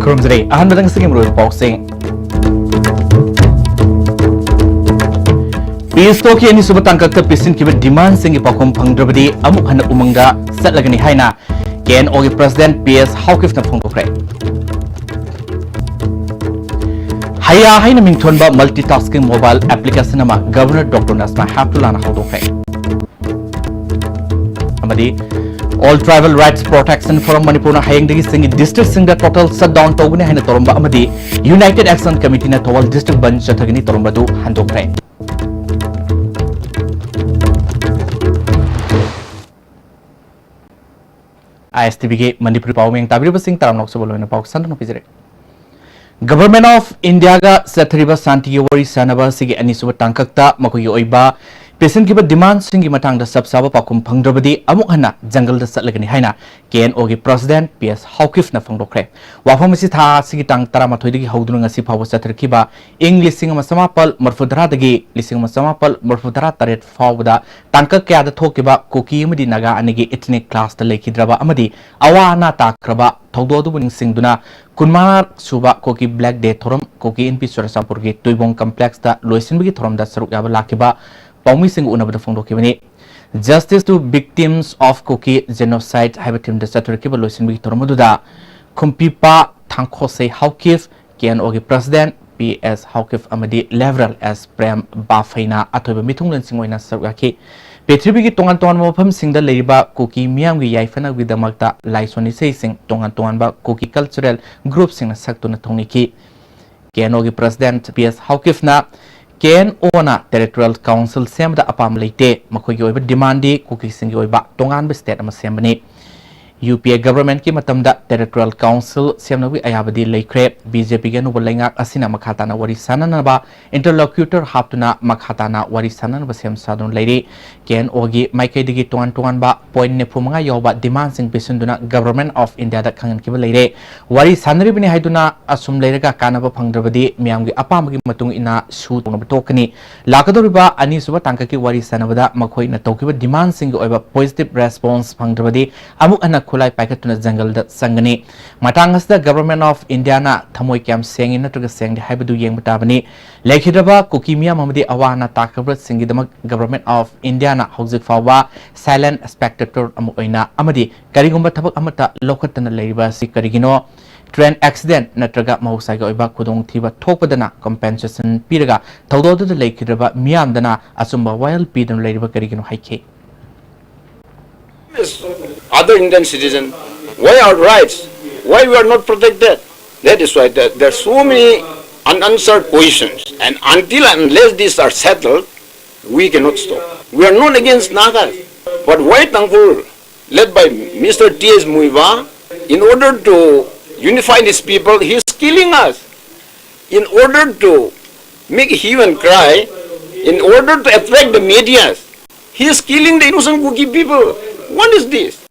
Kurumzari, ahan badang singim royal boxing. Peace talk yani suba tangkak ta pisin kiba demand singi pakum pangdrabadi amuk hana umangda satlagani haina ken ogi president PS Hawkif na phongkre. Haya haina mingthonba multitasking mobile application ama Governor Dr. Nasma Haptullah na hawdokre. Amadi All Tribal Rights Protection Forum Manipur na hayang dagi singi district singda total shutdown tawgani haina toromba amadi United Action Committee na towal district ban chathagani toromba du handokre. ISTB के मणिपुरी पाव में Tabir busing Taram नोक्स बोलो ना पाव संतन पिजरे government of India का सथरिबा शांति के worry सानबा सिगे अनिसुब तांककता मखोय ओइबा patient की demand सिंगी Matang सबसाब पाकुम फंगद्रबदी अमुक हना जंगल सलगनी हाइना KNO की प्रेसिडेंट PS हाउकिफ ना फंगदोख्रे वाफम सि था सिगी तांग तरा मथोयदगी हौदुन ngasi फाव सथरखिबा इंग लिसिंग म समापल मरफुदरा दगी लिसिंग म समापल मरफुदरा तरेट फावदा तांक क्या द थोकिबा कोकी मदि नागा अनिगी इथनिक क्लास त लेखिद्रबा अमदि अवाना ताख्रबा थौदोदु बुनिंग सिंगदुना कुनमार सुबा कोकी ब्लैक डे थोरम कोकी इनपी सरसापुर के तुइबोंग कॉम्प्लेक्स दा लोइसिनबगी थोरम दा सरुक याबा लाखिबा पाउमी सिंग उनबद फोंदोखिबनी Justice to Victims of Koki Genocide Habitim the Saturkiba Lusin Victormuda Kumpipa Tankose Haukif KNO President PS Haukif Amadi Leveral as Prem Bafaina Atoba Mitung Singwina Saraki Petribiki Tongan Mopam Sing the Leba Koki Miamgi Yaifana with the Magda Laisoni Sing Tongan Tonba Koki Cultural Groups in a Saktuna Toniki KNO President PS Haukif na KNO na Territorial Council semda apam leite makoy oiba demandi kuki singi oiba tongan ba state ama sembani UPA government ki matamda Territorial Council semnawi ayabadi leikre BJP ge no bolengak asina makhata na wari sanana ba interlocutor haptuna makhata na wari sanana ba sem sadon leire KNO gi maikai digi tongan ba point ne phumanga yoba demand sing pesunduna Government of India da khangan ki ba leire wari sanari bini haiduna asum leirega kana ba phangdrabadi miam gi apam gi matung ina su tong tokani lakadoriba ani suba tangka ki wari sanabada makhoi na tokiba demand sing oiba positive response phangdrabadi amuk ana khulai paikatuna jungle da sangani matangas da Government of India na thamoi kyam sengi natruga sengdi haibadu yengba bani lekhidraba kokimia mamadi awana takabra singi damak Government of India na hojik fawa silent spectator amu oina amadi karigumba thabak amata lokhatana leiba si karigino train accident natraga mahusai ga oiba khudong thiba thokpadana compensation piraga thaudodu da lekhidraba miamdana asumba while pidam leiba karigino haike other Indian citizens, why our rights, why we are not protected? That is why there are so many unanswered questions, and until and unless these are settled, we cannot stop. We are not against Nagas, but why Tangpur, led by Mr. T.S. Muiva, in order to unify these people, he is killing us. In order to make heaven cry, in order to attract the media, he is killing the innocent Kuki people. What is this?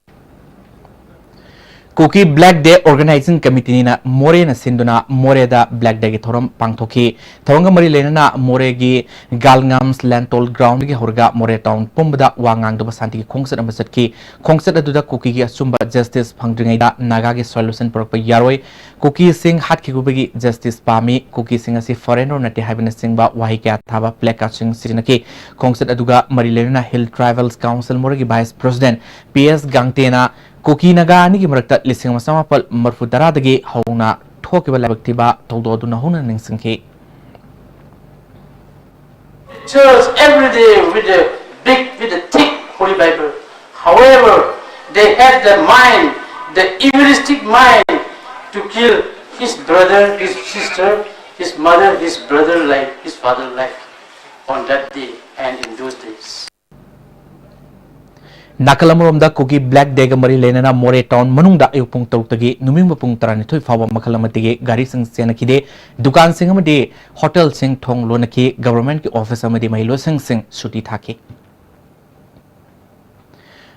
Kuki Black Day Organizing Committee na More na sinduna More da Black Day thoram pangthoki thawanga mari lena na More gi Galngams Lantol Ground gi horga More Town pumbada wangang do basanti khongsat ambasat ki khongsat aduda Kuki gi asumba justice phangdringai da naga gi solution porok pa yaroi Kuki Singh hat ki gubagi justice pami Kuki Singh asi foreigner nati habina Singh ba wahi kya thaba plaque sing sirinaki khongsat aduga mari lena na Hill Tribals Council More gi Vice President PS Gangtena Koki naga ni ki marakta lising masamapal marfudara dagi hauna thokiba labaktiba tawdo na huna ningsingki church every day with a thick holy Bible. However, they had the mind, the egoistic mind to kill his brother, his sister, his mother, his brother like his father like on that day and in those days. Nakalamurom da Kuki Black Day mari lena na More Town manungda ayupung tarutagi numing bapung tarani thoi fawa makalamatigi gari sing senakide dukan sing amade hotel sing thong lonaki government ki office amade mailo sing suti thake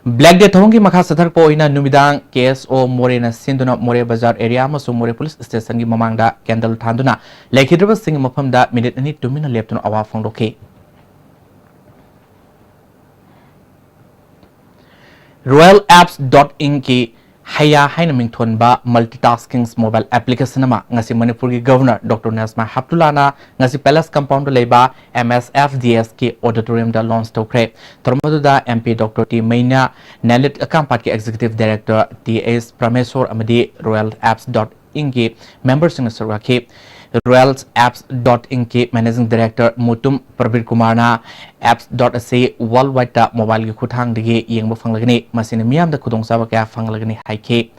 Black Day thongi makha sathar po ina numidang KSO More na sinduna More Bazar area amasu More police station gi mamangda candle thanduna lekhidraba sing mafamda minute ani 2 minute leptuna awa phongloke royalapps.in की Haya haina mingthonba multitasking mobile application ama ngasi Manipur gi governor Dr. Nasma Haptulana ngasi Palace compound leba MSFDS ki auditorium da launch tokre tormadu da MP Dr. T Maina Nalit Akampat ki executive director TS Prameswar amadi Royal Apps.in ki members ng sarwaki Royalapps.in ki managing director Mutum Prabir Kumarna apps.ac worldwide ta mobile gi khuthang digi yengba fanglagani masina miyam da khudong saba kya fanglagani haike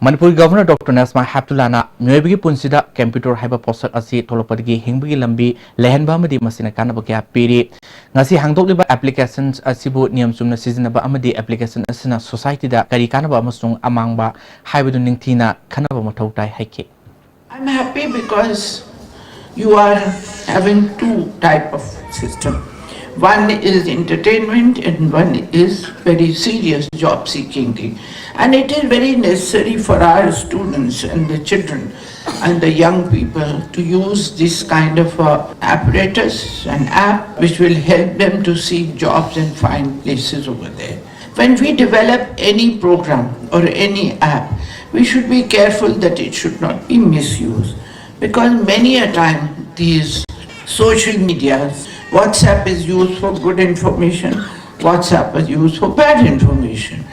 Manipur governor Dr. Nasma Haptulana myoibigi punsida computer haiba poster asi tolopadi hingbigi lambi lehenba amadi masina kanaba kya piri ngasi hangdokliba applications asibu niyam sumna sizinaba amadi application asina society da kari kanaba amasung amangba haibu ningthina khanaba mathau tai haike I'm happy because you are having two type of system. One is entertainment and one is very serious job seeking thing. And it is very necessary for our students and the children and the young people to use this kind of apparatus and app which will help them to seek jobs and find places over there. When we develop any program or any app, we should be careful that it should not be misused, because many a time these social media, WhatsApp is used for good information, WhatsApp is used for bad information.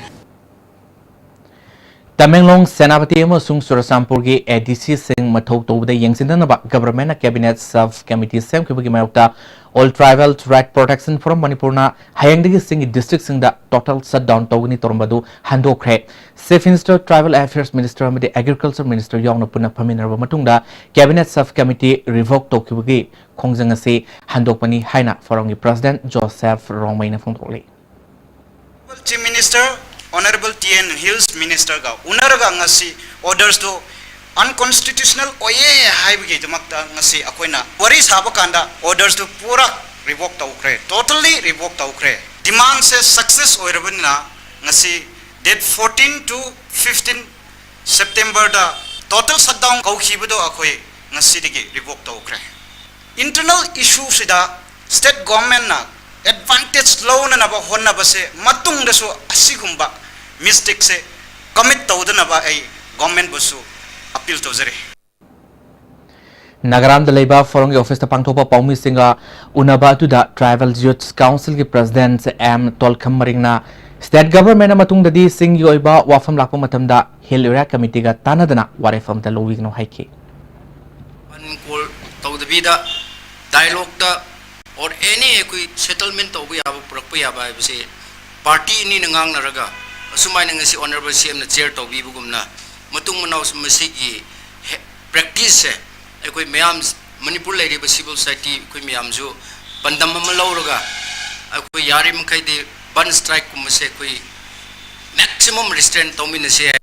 Tamenglong Senapati amasung Surasampurgi ADC sing mathau tawda yengsindanaba government cabinet sub committee semkibagi mayokta all tribal right protection from Manipurna hayangdagi singi district singda total shutdown tawgani torbadu handokre Chief Minister Tribal Affairs Minister amadi Agriculture Minister yongna puna phaminarba matungda cabinet sub committee revoke tawkibagi khongjangase handokpani haina forongi President Joseph Rongmaina phongthokli Chief Minister Honorable T.N. Hills Minister ga unaraga ngasi orders do unconstitutional oye haibigi damakta ngasi akoina wari saba kanda orders do pura revoke tawkre totally revoke tawkre demand se success oirabina ngasi date 14 to 15 September da total shutdown kaukhibado akoi ngasi digi revoke tawkre internal issue sida state government na advantage loan na ba honna base matung daso asigumba mistake se commit tawdana ba ai government busu appeal tawjare Nagaram Dalaiba forongi office ta pangthopa paumi singa unaba tuda tribal youth council ki president M Tolkham Maringna state government matung dadi sing yoiba wafam lakpa matamda hill area committee ga tanadana warefam ta lowing no haike call tawdabida dialogue ta or any ekui settlement tawbi aba purakpa yaba bise party ni ngang naraga asumai ngasi honorable CM na chair tawbi bugumna matung manaw masigi practice ekui mayam Manipur lady civil society ekui mayam jo pandam malawraga ekui yari mkai de ban strike kumse ekui maximum restraint tawmin se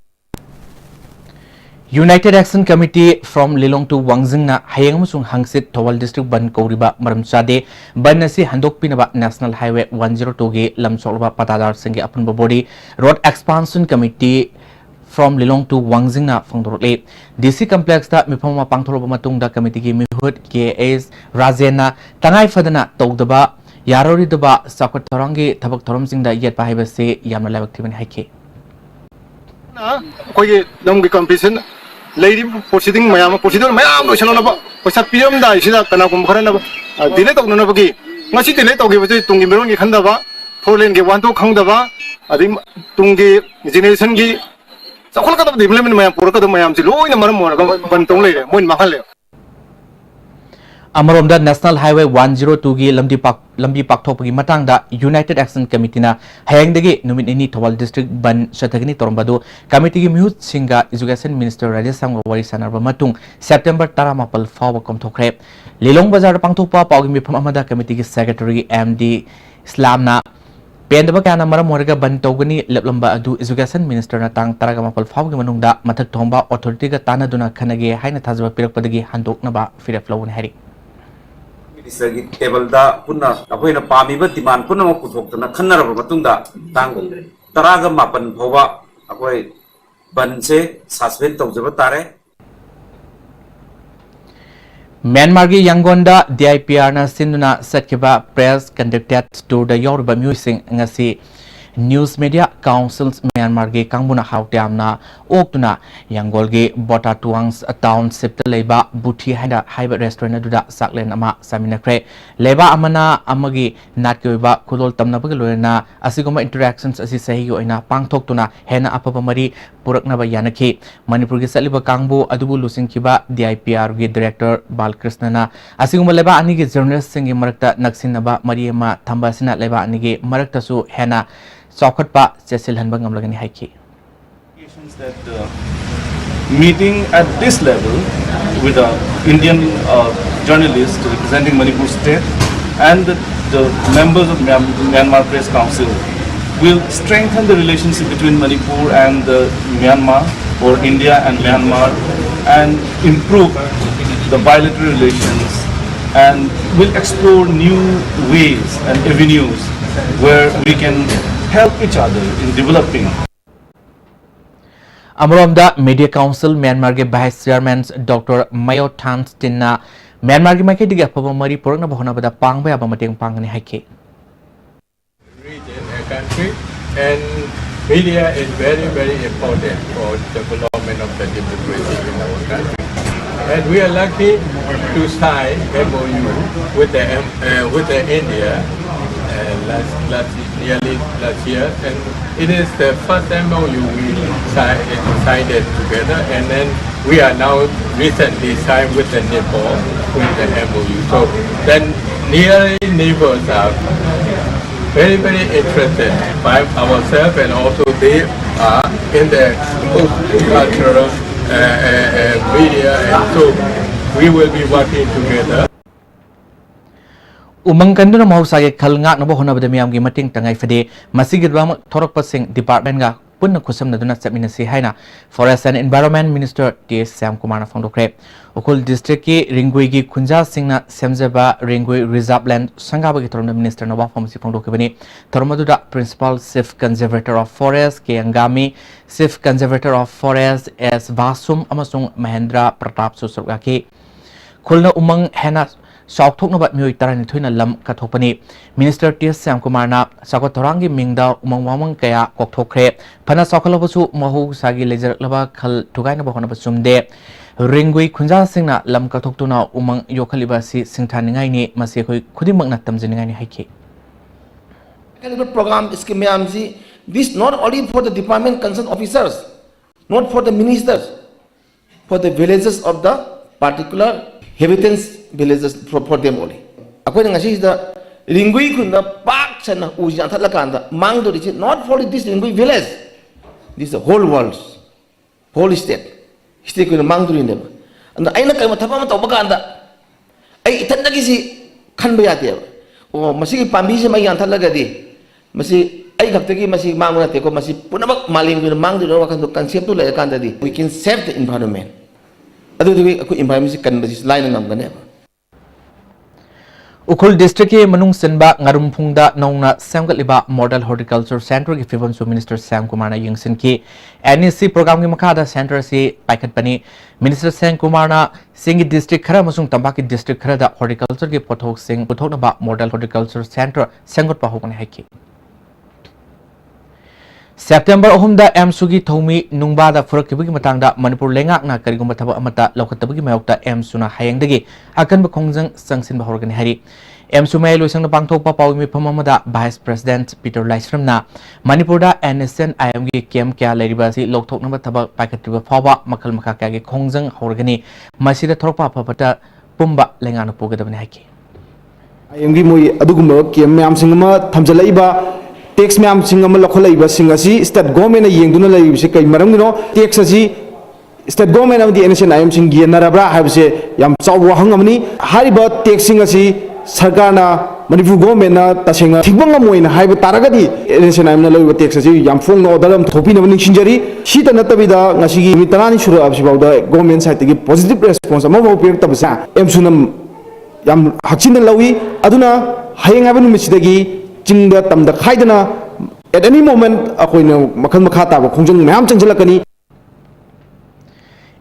United Action Committee from Lilong to Wangzing na hayang musung hangsit Thawal District ban kauriba maram chade ban nasi handok pinaba National Highway 102 ge lamsolba patadar singe apunba body Road Expansion Committee from Lilong to Wangzing na fangdorle DC complex ta mipama pangthoroba matung da committee gi mihut KS Rajena tangai fadana tawdaba yarori daba sakot thorangi thabak thorom singda yet pa haiba se yamna labak thiban haike na koi dam gi competition lady proceeding mayam procedure mayam lo chalo na ba paisa pm da isida kana kum khara na delay to na ba gi ngasi delay to gi ba tungi meron gi khanda ba four lane gi wan to khang da ba adi tungi generation gi sakhol ka da development mayam pura ka da mayam si loi na maram mo ga ban tong le moin ma khal le Amaromda National Highway 102 gi lambi pakthopagi matangda United Action Committee na hayangdagi numit ini Thawal District ban shathagini torbadu committee gi mihut singa Education Minister Rajesh Samga wari sanarba matung September 18 fawa komthokre Lilong Bazar pangthopa pawgi mifam amada committee gi secretary MD Islamna pendaba kana maram moraga ban tawgani leplamba adu Education Minister na tang 18 fawgi manungda mathak thomba authority ga tanaduna khanage haina thajaba pirakpadagi handoknaba fireflow hari Ministry table da punna akoina pamiba demand punna mo puthokna khannaraba matungda tang taraga mapan phowa akoi banse suspend tawjaba tare Myanmar gi Yangonda DIPR na sinuna satkiba press conducted tour da yorba music ngasi News Media Councils Myanmar ge kangbuna hautyamna oktuna Yanggol ge Botatuangs Township ta leba Buthi haida haiba restaurant aduda saklen ama saminakre leba amana amagi natkoiba khulol tamnabag loina asigoma interactions asi sahi oina pangthoktuna hena apaba mari puraknaba yanakhi Manipur ge saliba kangbu adubu lusingkiba DIPR ge director Balkrishnana asigoma leba ani ge journalist singi marakta naksinaba mariama thamba sina leba ani ge marakta su hena Sokotpa Cecil Hanbangam Lagani Haiki. That meeting at this level with an Indian journalist representing Manipur state and the members of Myanmar Press Council will strengthen the relationship between Manipur and Myanmar or India and Myanmar and improve the bilateral relations and will explore new ways and avenues where we can help each other in developing. Amromda Media Council Myanmar ge Vice Chairman Dr. Mayo Tanstinna Myanmar ge maike diga pabamari porna bahona bada pangba abamateng pangani haike. Region and country, and media is very important for development of the democracy in our country. And we are lucky to sign MOU with the India nearly last year, and it is the first MOU we signed it together, and then we are now recently signed with the Nepal with the MOU. So then near neighbors are very interested by ourselves, and also they are in the cultural media, and so we will be working together. Umang kanduna mahusage khalngak na bohona bada miyam gi mating tangai fade masigid ba thorok pasing department ga punna khusam na duna chapmina si haina Forest and Environment Minister T.S. Sam Kumar na phangdokre ukul district ki ringui gi khunja singna semjaba ringui reserve land sangaba gi torna minister na wafam si phangdokre bani tormadu da principal chief conservator of forest ke angami chief conservator of forest S Vasum amasung Mahendra Pratap Susurga ki khulna umang hena South Toknabat Mui Tarani Twin Lam Katopani, Minister T.S. Sam Kumarna, Sakotorangi Mingda, Umang Kaya, Koktokre, Pana Sokalabasu, Mahu Sagi Laser Lava Kal Tugaina Bahonabasumde, Ringui Kunja Singna, Lam Katoktuna, Umang Yokalibasi, Singtaningaini, Masiko, Kudimaknatam Ziningani Hiki. Program is this not only for the department concerned officers, not for the ministers, for the villages of the particular inhabitants villages for them only. According to the Ringui Kunda Parks and Ujan Talakanda, Mangdo, not for this Ringui village, this is the whole world, whole state. Stick with Mangdo in them. And the Aina Kamatapama Topaganda, I Tandagisi Kanbayati, or Masi Pambisi Mayan Talagadi, Masi Aikataki Masi Mamma Teko Masi Punabak Maling with Mangdo, conceptual Kandadi. We can save the environment. Ukul district ke manung senba ngarumpungda nongna semgatliba model horticulture center ki fivon su minister Sam Kumar na yingsin ki NEC program ki makada center si paikat pani minister Sam Kumar na singi district khara masung tambaki district khara da horticulture ki pothok sing puthok na ba model horticulture center sengot pa hokane haiki September ohumda M-Sugi Thomi Nungbada Furakibagi Matangda Manipur Lengak na Karigumba Taba Amata Laukatabagi Mayokta M-Suna Hayangdagi Akan Bakongjang Sangsin Bahorgani Hari M-Sumay Luisang Napangtok Papawimi Pamamada Vice President Peter Laisram na Manipurda NSN IMG Kiem Kya Leribasi Loktok Namba Taba Paikatiba Fawa Makal Makakagi Kongjang Horgani Masida Thorpa Papata Pumba Lengana Pugadabani Haki IMG Mui Adugumba Kiem Yamsingama Tamjalaiba tax मैम सिंगम लखोलाइबा सिंगासी state government येंगदुना लाइबसे कै मरमगिनो tax असि state government अमदि एनएसएन आईएम सिंग गेनराब्रा हाबसे याम चाव हंगमनि हारिबा टैक्स सिंग असि सरकारना मणिपुर गवर्नमेंट ना तसेंगा थिगबंग मोइना हाइबा तारगदि एनएसएन आईएम ना लाइबा टैक्स असि याम फोंग ऑर्डर अम थोपिना निंसिंजरी सी तनतबिदा ngasi mi tarani suru absibawda government side तगी पॉजिटिव रेस्पॉन्स अमा बो पेर तबसा एम सुनम याम हचिन लवी अदुना हायेंग आबा नुमिसिदगी Jingda tamda khaidana at any moment akoina makhal makha ta khongjang mayam changjalakani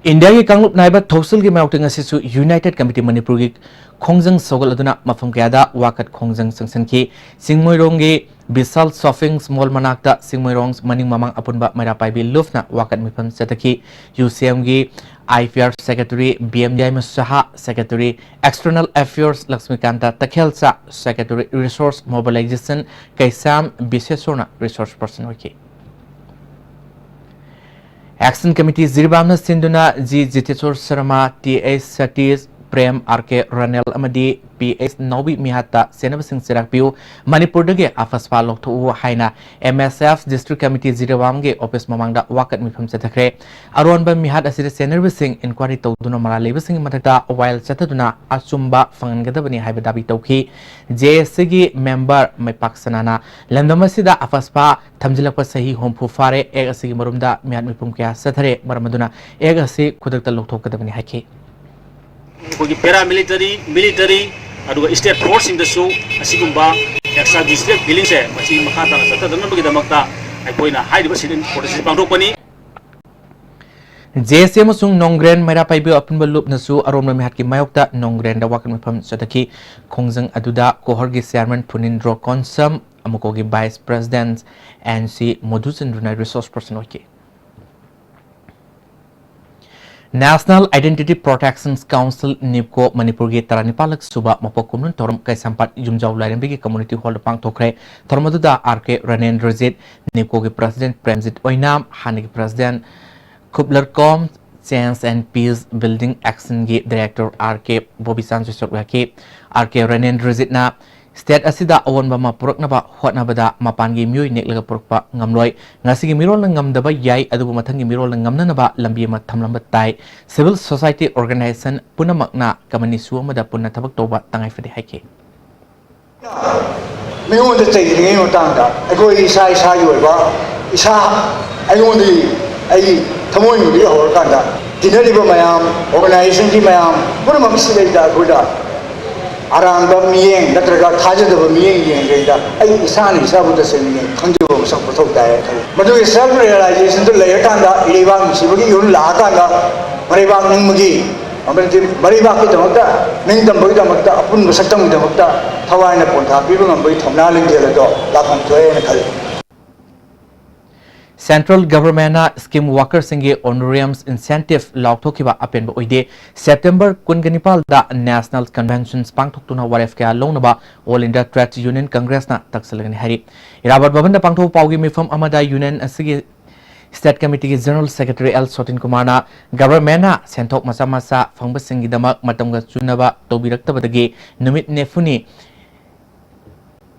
India ki kanglop naiba thosil ki mauting asisu United Committee Manipur ki khongjang sogal aduna mafam kayada wakat khongjang sangsan ki Singmoirong ki Bisal Shopping Mall manakta Singmoirong maning mamang apunba merapai bi lufna wakat mifam setaki UCM ki IPR Secretary BMJ Masaha Secretary External Affairs Laxmikanta Takhelsa Secretary Resource Mobilization Kaisam Bisesona Resource Person wiki Action Committee Zirbamna Sinduna G Jitesur Sarma TS Satis Prem RK Ranel Amadi PS Nobi Mihata Senab Singh Sirakpiu Manipur Dage Afaspa Loktu Haina MSF District Committee Zirbamge Office Mamangda Wakat Mifam Setakre Aronba Mihat Asir Senator Singh Inquiry Toduna Maraleva Singh Matata while Sataduna Asumba Fangadabani Habadabi Toki JSG member Mepaksanana Landamasida Afaspa Tamjilapa Sahi Home Pufare Egasi Marumda Mihat Mipum Kya Satare Maramaduna Egasi Kudakta Lokokadabani Haki paramilitary, military, state force in the show, Asigumba, extra district dealings, Machi Makata, Satamakta, I point a high division for the Sipangopani. JSM Sung Nongren Mera Paibu Open Loop Nasu Aroma Mihaki Mayokta Nongren the Wakan from Sataki Kongzang Aduda Kohorgi Chairman Punindro Konsam Amukogi Vice President and C Modusin Runai Resource Person Wiki. National Identity Protection Council NIPCO Manipur ge Taranipalak Suba Mapokumun Torum Kaisampat Jumjau Lairambigi Community Hall Pang Tokre Tormaduda RK Ranen Rajit NIPCO ge President Premjit Oinam Hanig President Kublercom Chance and Peace Building Action ge Director RK Bobby Sanchez Sokwaki RK Ranen Rajit na State asida awon ba mapuroknaba hotnabada mapangi miyoi neklaga purokpa ngamloi ngasigi mirol ngamdaba yai adubu mathangi mirol ngamnanaba lambi ma thamlamba tai civil society organization punamakna kamani suamada punna thabak toba tangai fade haike mingon de chei ngi no tangda agoi isa isa yoi ba isa ayon di ai thamoi ngi hor kanda dinari ba mayam organization ki mayam punamak sile da goda Aramba Miyang, Natraga Taja of Miyang, I Sani Sabuta Singing, Kanjo, some photo diet. But with self realization to Layakanda, Ivan, Sibuki, Lakanda, Maribang Mugi, Maribaki Damata, Ningam Buddha, Apun Satam Damata, Hawaii Ponta, people on Britam Naling Jelado, Lakan to Central Government Scheme Workers Singe Honorariums Incentive Lautokiba Apen Oide September Kunganipal da National Conventions Pangtokuna Warefka Lonaba All India Trade Union Congress na Taksalagani Hari Irabat Babanda Pangto Paugi Mifam Amada Union Asigi State Committee General Secretary L. Sotin Kumana Government Sentok Masa Fangbasingi Damak Matamga Chunaba Tobiraktabadagi Numit Nefuni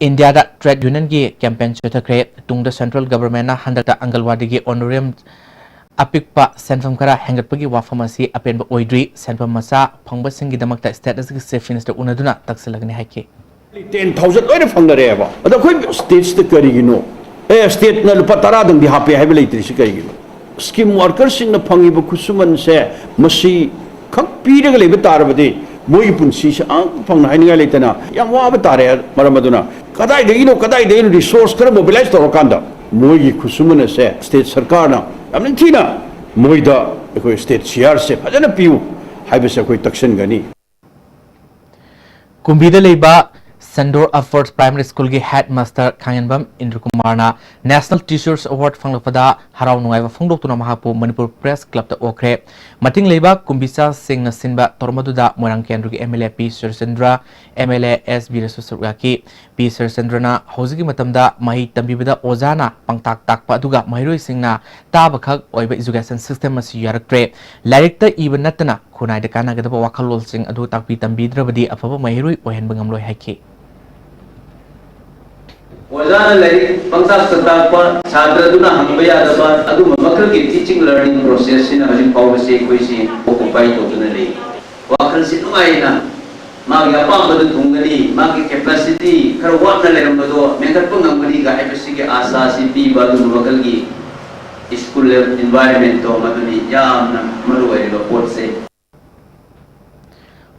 India da Trade Union gi campaign chotakre tungda Central Government na handakta Angalwadi gi honorarium apikpa senfam kara hengatpagi wafamasi apenba oidri senfam masa phangbasingi damakta status gi safe minister unaduna taksalagni haike 10,000 oire phangdareba ada khoi states te karigino state na lupa tara dang di hape have laitri si karigino scheme workers sing na phangiba khusuman se masi khak pirega leba tarbade moi punsi se ang phangna hainga leitana yam wa batare maramaduna kadai de resource kar mobilize to kanda moi gi khusumana se state sarkar na amni thina moi da ko state cr se phajana piu haibe se koi takshan gani Kumbida leiba Sandor Efforts Primary School ki Headmaster Khangenbam Indra Kumar na National Teachers Award Fanglapada Harau Nungaiba Fangdoktuna Mahapu Manipur Press Club ta okre Mating leiba Kumbisa Singh na sinba Tormaduda Moirang Kendru ki MLA P Sursendra MLA S Birasusuraki P Sursendra na hozigi matamda mahi tambibada ozana pangtak takpa aduga mahiroi Singh na tabakhak oiba education system asi yaraktre Larikta iba natana khunai da kana gadaba wakhalol Singh adu takpi tambidrabadi afaba mahiroi ohenba ngamloi haike Wazana lagi bangsa setakpa sadra duna hambaya dapat adu makal ki teaching learning process ini hari kau besi kuisi occupy to tunali wakal si numai na magi apa madu tunggali magi capacity kerwat na leram madu mereka pun ngamali ga FSC ke asa si pi baru makal ki school environment to madu ni jam na malu ai report se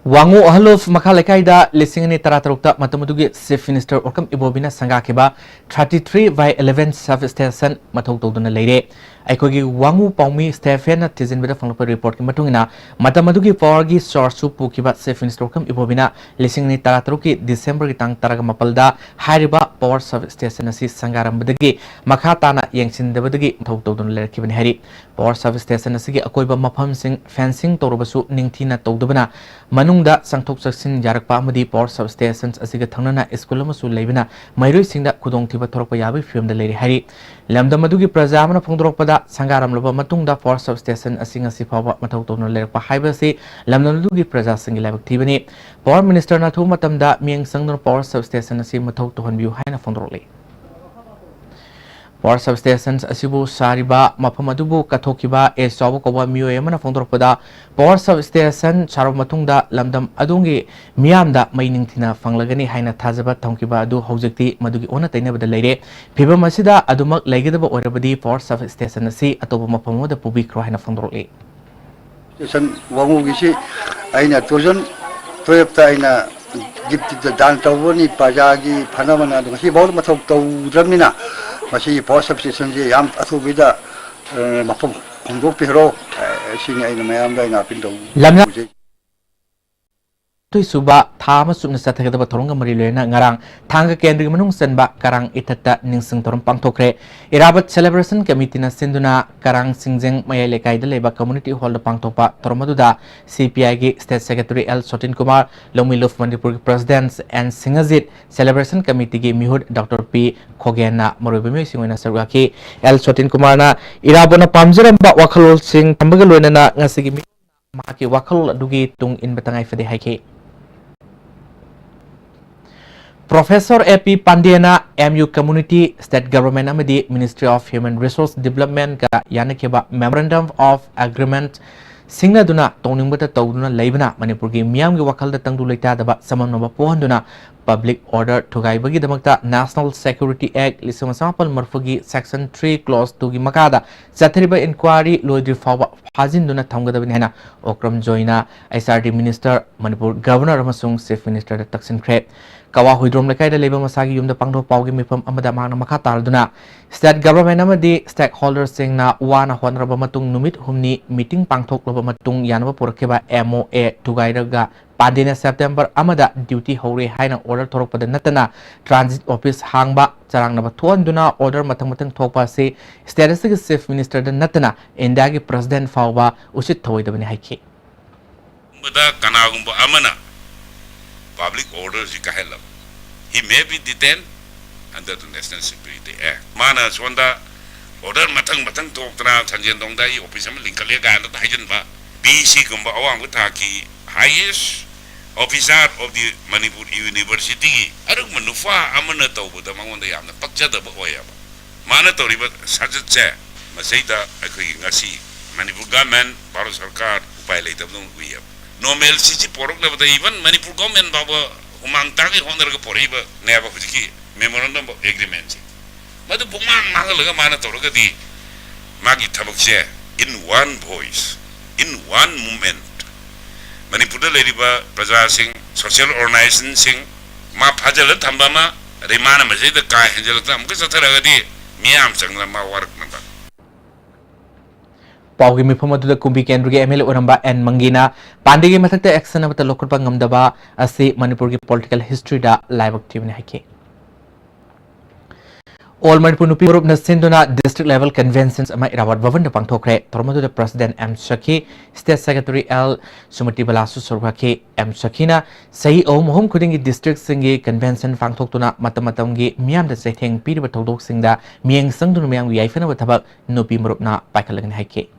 Wangu Ahalof Makalekaida listening in Taratarukta Matamudugi Chief Minister Okam Ibobina Sangakiba 33/11 service station Matotoduna Lady. Aikogi Wangu Paumi Stephen Tizin with a phone report Matungina Matamadugi Porgi Source Pukiba Chief Minister Okam Ibobina listening in Tarataruki December Tang Taragamapalda Hariba Power Service Station Assis Sangaram Badagi Makatana Yangshin Devadagi Totodun Lerkivan Harry Power Service Station Asigi Akoiba Mapam Sing Fencing Torobasu Ningtina Todubana Manungda Sangtok Saksin Yarakpa Madi Power Substations Asiga Tanana Eskulamasu Levina Mairi Singda Kudong Tiba Torpayabi film the Lady Harry Lamda Madugi Prazamana Pondropada Sangaram Loba Matungda Power Substation Asinga Sipawa Matautono Lerpa Hibasi Lamda Madugi Praza Singilabak Tibani Power Minister Natu Matamda Miang Sangno Power Substation Asi Matautohan View Haina Fondroli Power substations asibu sariba mapamadubu kathokiba e sabu koba miyo yamana fondorpada power substation charom matungda lamdam adungi miyamda maining thina fanglagani haina thajaba thongkiba adu hojekti madugi ona tainabada leire phiba masida adumak leigedaba orabadi power substation asi atoba mapamoda pubikro haina fondorli station wangu gisi aina tojan toyapta aina gipti dan tawoni pajagi phanamana du si bol mathok tawdramina masih power substation je yam athubida mapom kongdok pihro sing aina mayam da ina pindaw Suba Thama Subna Satakada Toronga Marilena Ngarang Tanga Kendri Manung Senba Karang Itata Ningsing Torom Pangtokre Irabat Celebration Committee na Sinduna Karang Singjeng Mayalekai the Labor Community Hall Pangtopa Toromaduda CPI State Secretary L. Sotin Kumar Lomiluf Manipur Presidents and Singazit Celebration Committee Ge Mihud Dr. P. Kogena Morubimi Singwena Sarwaki L. Sotin Kumar na Irabona Pamjaramba Wakalol Sing Tambagaluna Ngasigi Maki Wakal Dugi Tung in Batangai Fede Haike Professor A.P. Pandeyana MU Community State Government Amadi Ministry of Human Resource Development ka yanakeba Memorandum of Agreement Singna duna Toningbata Tawduna Laibana Manipurgi Miam gi Wakal da Tangdu Laita daba Samanaba Pohanduna Public Order Tugaibagi Damakta National Security Act Lisamasapal Marfugi Section 3 Clause 2 gi Makada Sathriba Inquiry Lodri Fawa Hajinduna Thamgadabani hena Okram Joina SRD Minister Manipur Governor Amasung Chief Minister da Taksin Kre Kawa Huidrom Lekai da Leba Masagi Yum da Pangdo Paugi Mipam Amada Magna Makatal duna State Government Amadi Stakeholders Sing na Wana Honraba Matung Numit Humni Meeting Pangthok Loba Matung Yanaba Purakeba MOA Tugairaga Pandina September Amada Duty Hore Haina Order Torpada Natana Transit Office Hangba Charang Naba Tuanduna Order Matang Topa Se Status Chief Minister da Natana Indagi President Fauba Usit Toy da Bani Haiki Mada Kanagumba Amana Public order Zikahelam. He may be detained under the National Security Act. Mana Swanda order Matang Tokra Sanjan Dongdai, Officer Linkalega and the Hajanba, BC Gumba Awang Wutaki, highest officer of the Manipur University. Aruk Manufa Amana Tobu, the Mangondayam, the Pakjada Boyaba. Mana Toriba Sajat Maseda Akigasi, Manipur government, Parasarkar, pilot of them we have. No male city porok na bata even Manipur government baba umang tagi honor ka poriba neba hujiki memorandum of agreement madu pumang mahalaga mana toroga di magi tabak siya in one voice in one moment Manipur da leriba praja sing social organization sing ma phajalat thambama rimana masai da kai hanjalata amka satharaga di miyam sangla ma warak namba Paugi Mipamadu Kumbi Kendri ML Uramba and Mangina Pandigi Matak action of the local Pangamdaba Asi Manipurgi political history da live active in Hake. All Manipur Nupi na Sinduna district level conventions ama Irawat Vavan Pangtokre, Tormadu the President M. Shaki, State Secretary L. Sumati Balasu Survaki, M. Shakina, Sai O Mohum Kudingi District Singi Convention Fangtoktuna Matamatangi, Miam the Setting, Peter Todok Singda, Miang Sangdun Miang Yaifana Watabak, Nupi Murupna, Pakalang Hake.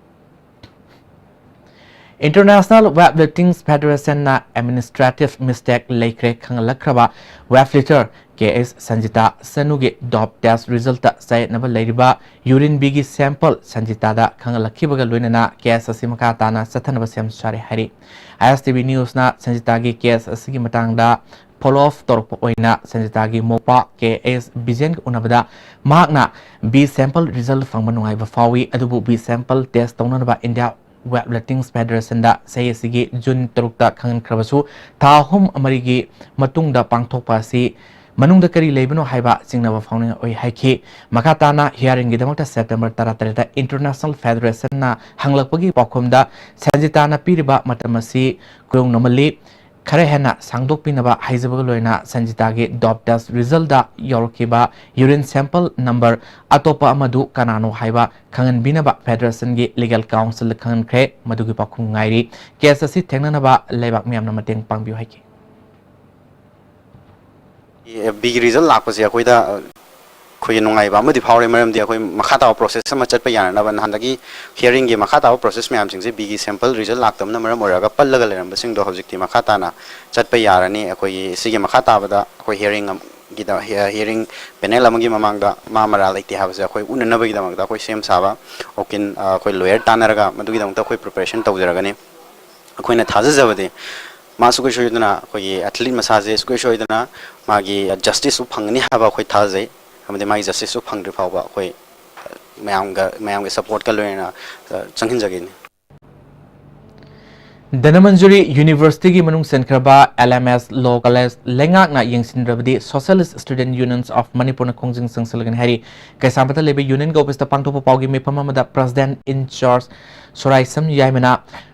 International Weightlifting Federation na administrative mistake laikre khanglakraba weightlifter KS Sanjita Sanuge dop test result sai naba lairiba urine bigi sample Sanjita da khanglakhibaga loinana KS asimaka tana sathanaba sem sare hari ISTV news na Sanjita gi KS asigi matangda follow off torpo oina Sanjita gi mopa KS bizen unabada magna B sample result fangmanungai ba fawi adubu B sample test tonanaba India Weightliftings Federation da sayasigi June 3 khangan khrabasu thahum amarigi matungda pangthokpa si manungda kari leibano haiba singnaba phawning oi haiki makatana hearing gidamakta September 13 International Federation na hanglakpagi pakhumda sanjitana piriba matamasi kurung nomali khare hena sangdok pinaba haizabag loina sanjitagi dop test result da yorkiba urine sample number atopa amadu kanano haiba khangan binaba Federation gi legal council khangan khre madugi pakhum ngairi case asi thengnanaba leibak miamna mateng pangbiu haiki big result lakpase akoida khoi nungai ba madi phawre maram di akoi makhata process sama chat pa yana na ban handagi hearing gi makhata process myam sing se big sample result laktam na maram oraga pallaga leram ba sing do hojik ti makhata na chat pa yarani akoi sige makhata ba da akoi hearing gi da hearing panel amagi mamang da ma mara laiti ha ba se akoi unna ba gi da mag da akoi sem saba okin akoi lawyer tanaraga madu gi da akoi preparation tawjaraga ne akoi na thaja jabade मासुको सोइदना कोई athlete मसाजे सुको सोइदना मागी justice सु फंगनी हाबा कोई थाजे हमदे मागी justice सु फंगदि फावबा कोई मयाम सपोर्ट का लोयना चंगिन जगेनी Danamanjuri University gi manung senkraba LMS Law College lengak na yengsindrabdi Socialist Student Unions of Manipur na khongjing sangsalgan hari kaisambata lebe union go office ta pangthopa pawgi mepama mada president in charge Soraisam Yaimana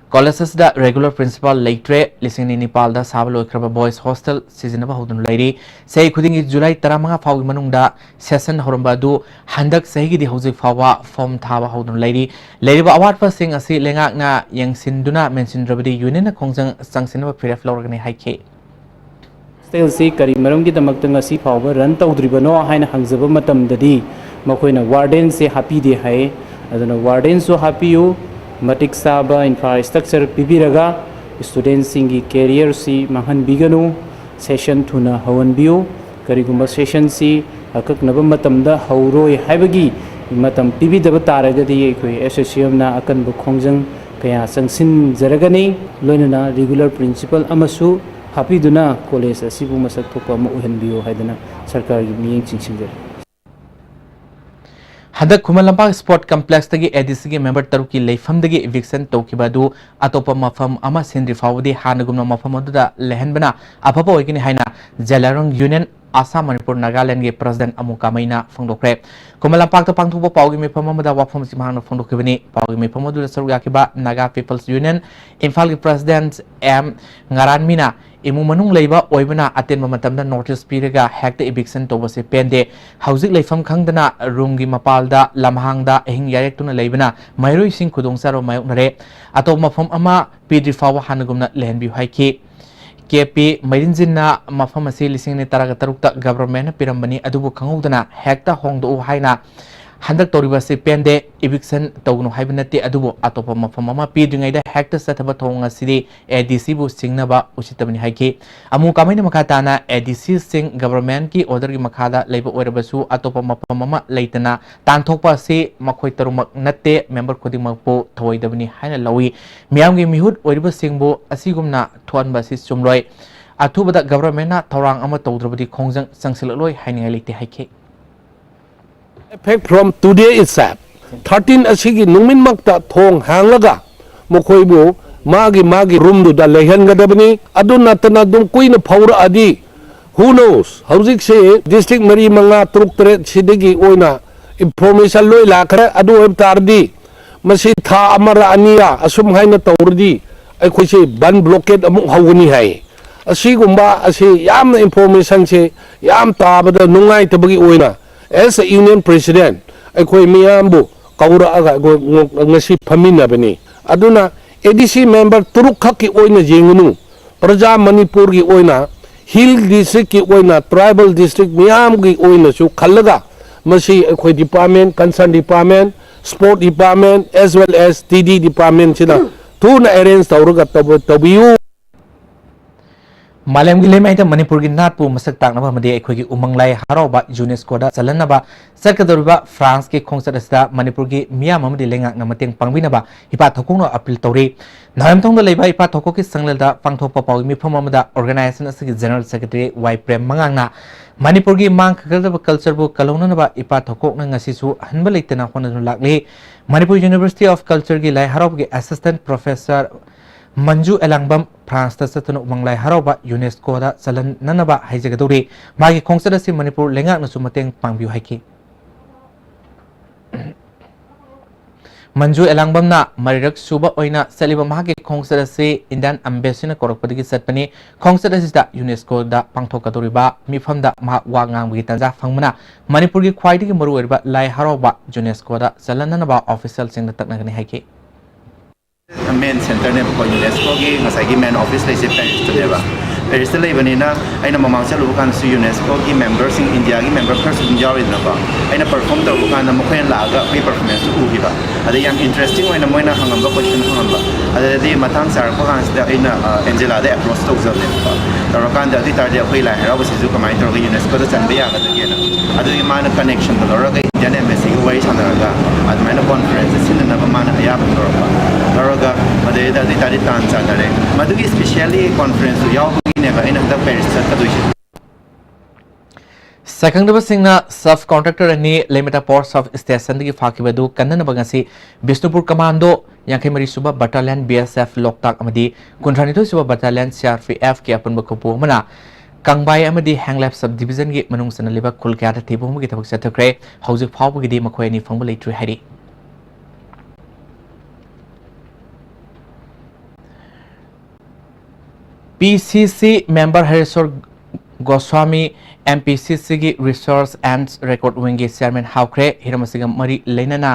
colleges da regular principal leitre lising Nepal da sabalo kraba boys hostel seasonaba hodun lairi sei khudingi July 15 fawgi manung da session horamba du handak sei gi di hojik fawa form thaba hodun lairi leiriba award pa sing asi lengak na yengsinduna mensindrabdi union na khongjang sangsinaba phira florgani haike hostel si kari maram gi damak tanga si fawa run tawdribano haina hangjaba matam dadi makoina warden se happy de hai adana warden so happy you matik saba infrastructure pibiraga students singi career si mahan biganu session thuna hawan biu karigumba session si akak naba matamda hauroi haibagi matam pibi daba taragadi koi association na akan bu khongjang kaya sangsin jaragani loinana regular principal amasu happy duna college asibu masak thokpa ma uhan biu haidana sarkar gi miyeng chingsinjare Hadak Kumalampak Sport Complex tagi ADC gi member taruki leifam dagi eviction tokibadu atopa mafam ama sindri fawdi hanagumna mafam aduda lehenbana apapa oigini haina Jalarong Union Assam Manipur Nagaland gi president amuka maina phangdokre Kumalampak ta pangthupa pawgi mefam amada wafam simhangna phangdokibani pawgi mefam aduda saru yakiba Naga People's Union Imphal gi president M Ngaranmina imu manung leiba oibana aten matamda notice piraga hekta eviction tobase pende hauzik leifam khangdana room gi mapalda lamhangda ehing yarektuna leibana mairoi sing khudong saro mayoknare ato mafam ama pidri fawa hanagumna lehenbi haiki KP Mairinjinna mafam asi lising ni taraga tarukta government pirambani adubu khangudana hekta hongdo haina handak toriba se pende eviction tawno haibnate adubu atopa mafam ama pidringaida hekta sathaba thonga sidi ADC bu singnaba usitabani haiki amu kamaina makatana ADC sing government ki order gi makhada leiba oirabasu atopa mafam ama leitana tanthokpa se makhoi tarumak natte member khodimak po thoidabani haina lawi miyam gi mihut oiriba singbu asigumna thonba si chumloi athubada government na thorang ama tawdrabadi khongjang sangsilaloi haini leite haiki effect from today itself 13 asigi nungmin makta thong hanglaga mokhoibu magi room du da lehan gadabani aduna tana dum kuina phawra adi who knows haujik se district mari manga truk tre sidigi oina information loi lakhra adu web tardi masi tha amara ania asum haina tawrdi ai khoi se ban blockade amuk hawni hai asigumba asi yam information se yam tabada nungai tabagi oina as a union president akhoi miyambu kaura aga ngasi phamina bani aduna ADC member turuk khaki oina jengunu praja manipur gi oina hill district ki oina tribal district miyam gi oina su khallaga masi akhoi department concern department sport department as well as TD department sina tuna arrange tawruga tabiyu मालेम गिले में मणिपुर की नाटपु मसक ताकनबा मदे अखोगी उमंगलाई हरावबा UNESCO दा चलनबा सरकदोरबा France के खोंगसद असदा मणिपुर की मियाम अमदि लेंगाक न मतेंग पांगबिनबा हिपा थोकोंनो अपील तौरी नारमथोंग लेबा हिपा थोको की संगलदा पांगथोपा पाउ मिफम अमदा ऑर्गेनाइजेशन असगी जनरल सेक्रेटरी वाई प्रेम मंगांगना मणिपुर की मांग खगदब कल्चर बु कलौननबा हिपा थोकोकना ngasisu हनबा लेतना होननु लागले मणिपुर यूनिवर्सिटी ऑफ कल्चर की लाई हरावगी assistant professor Manju Elangbam France तसतन उमंगलाई हरावबा यूनेस्को दा चलन ननबा हाइजगदौरी मागी खोंगसद असि मणिपुर लेंगाक नसु मतेंग पांगबिउ हाइकी मंजू एलांगबम ना मरिरक सुबा ओइना सलिबा मागी खोंगसद असि इंडियन एम्बेसी ना कोरकपदगी सतपनी खोंगसद असिदा यूनेस्को दा पांगथोकदौरिबा मिफमदा मा वांगांगबगी तंजा फंगमना मणिपुर की ख्वाइदगी मरु ओइरबा लाई हरावबा यूनेस्को दा चलन ननबा ऑफिशियल सिंग तकनगनी हाइकी मेन सेंटर ने को यूनेस्को की मसाई मेन ऑफिस ले से पेरिस ले बनीना अइना ममांग चलु कान सु यूनेस्को की मेंबर्स इन इंडिया की मेंबर फर्स्ट जावे नबा अइना परफॉर्म तौ कान मखोयन लागा पे परफॉर्मेंस उगिबा अदे याम इंटरेस्टिंग ओइना मोइना हंगंबा क्वेश्चन हंगंबा अदे मतांग सार को कान से अइना एंजेला दे अप्रोच तौ जले तौर कान दि तार दे अखोइ ला हेराव सिजु कमाइ तौ यूनेस्को दा चनबे यागा दगेना अदे माना कनेक्शन तौरगा इंडियन एम्बेसी को वही सानरगा अदमाइना कॉन्फ्रेंस सिननबा माना अयाब तौरगा तौरगा अदे दि तारि तान चानरे मदुगी स्पेशली कॉन्फ्रेंस याव Sakangdaba Singna self contractor ani limita ports of station की फाकिबदु कन्नन बगसी बिष्णुपुर कमांडो यांखेमरी सुबा बटालियन BSF लोकताक अमदी कुंथ्रानिथो सुबा बटालियन CRPF के अपन बखपो मना कंबाई अमदी हैंगलैब सब डिवीजन की मनुंग सनलिबा कुलक्यादा थिबुम की थबक सतक्रे हौजिक फावबगी दि मखोयनी फंगबो लेट्रि हारि PCC member Harisor Goswami MPCC की रिसर्च एंड रिकॉर्ड विंग के चेयरमैन हाउक्रे हिरमसिगम मरी लेनना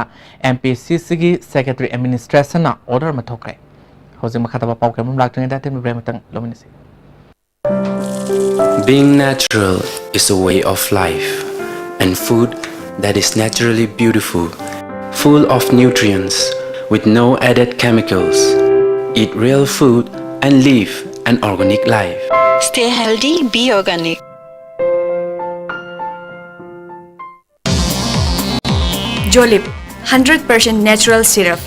MPCC की सेक्रेटरी एडमिनिस्ट्रेशन ना ऑर्डर मथोक्रे होजे मखातबा पाउ केमम लाक्तने दाते ब्रेमतंग लोमिनसी Being natural is a way of life, and food that is naturally beautiful, full of nutrients, with no added chemicals. Eat real food and live an organic life. Stay healthy, be organic. Jolip 100% natural syrup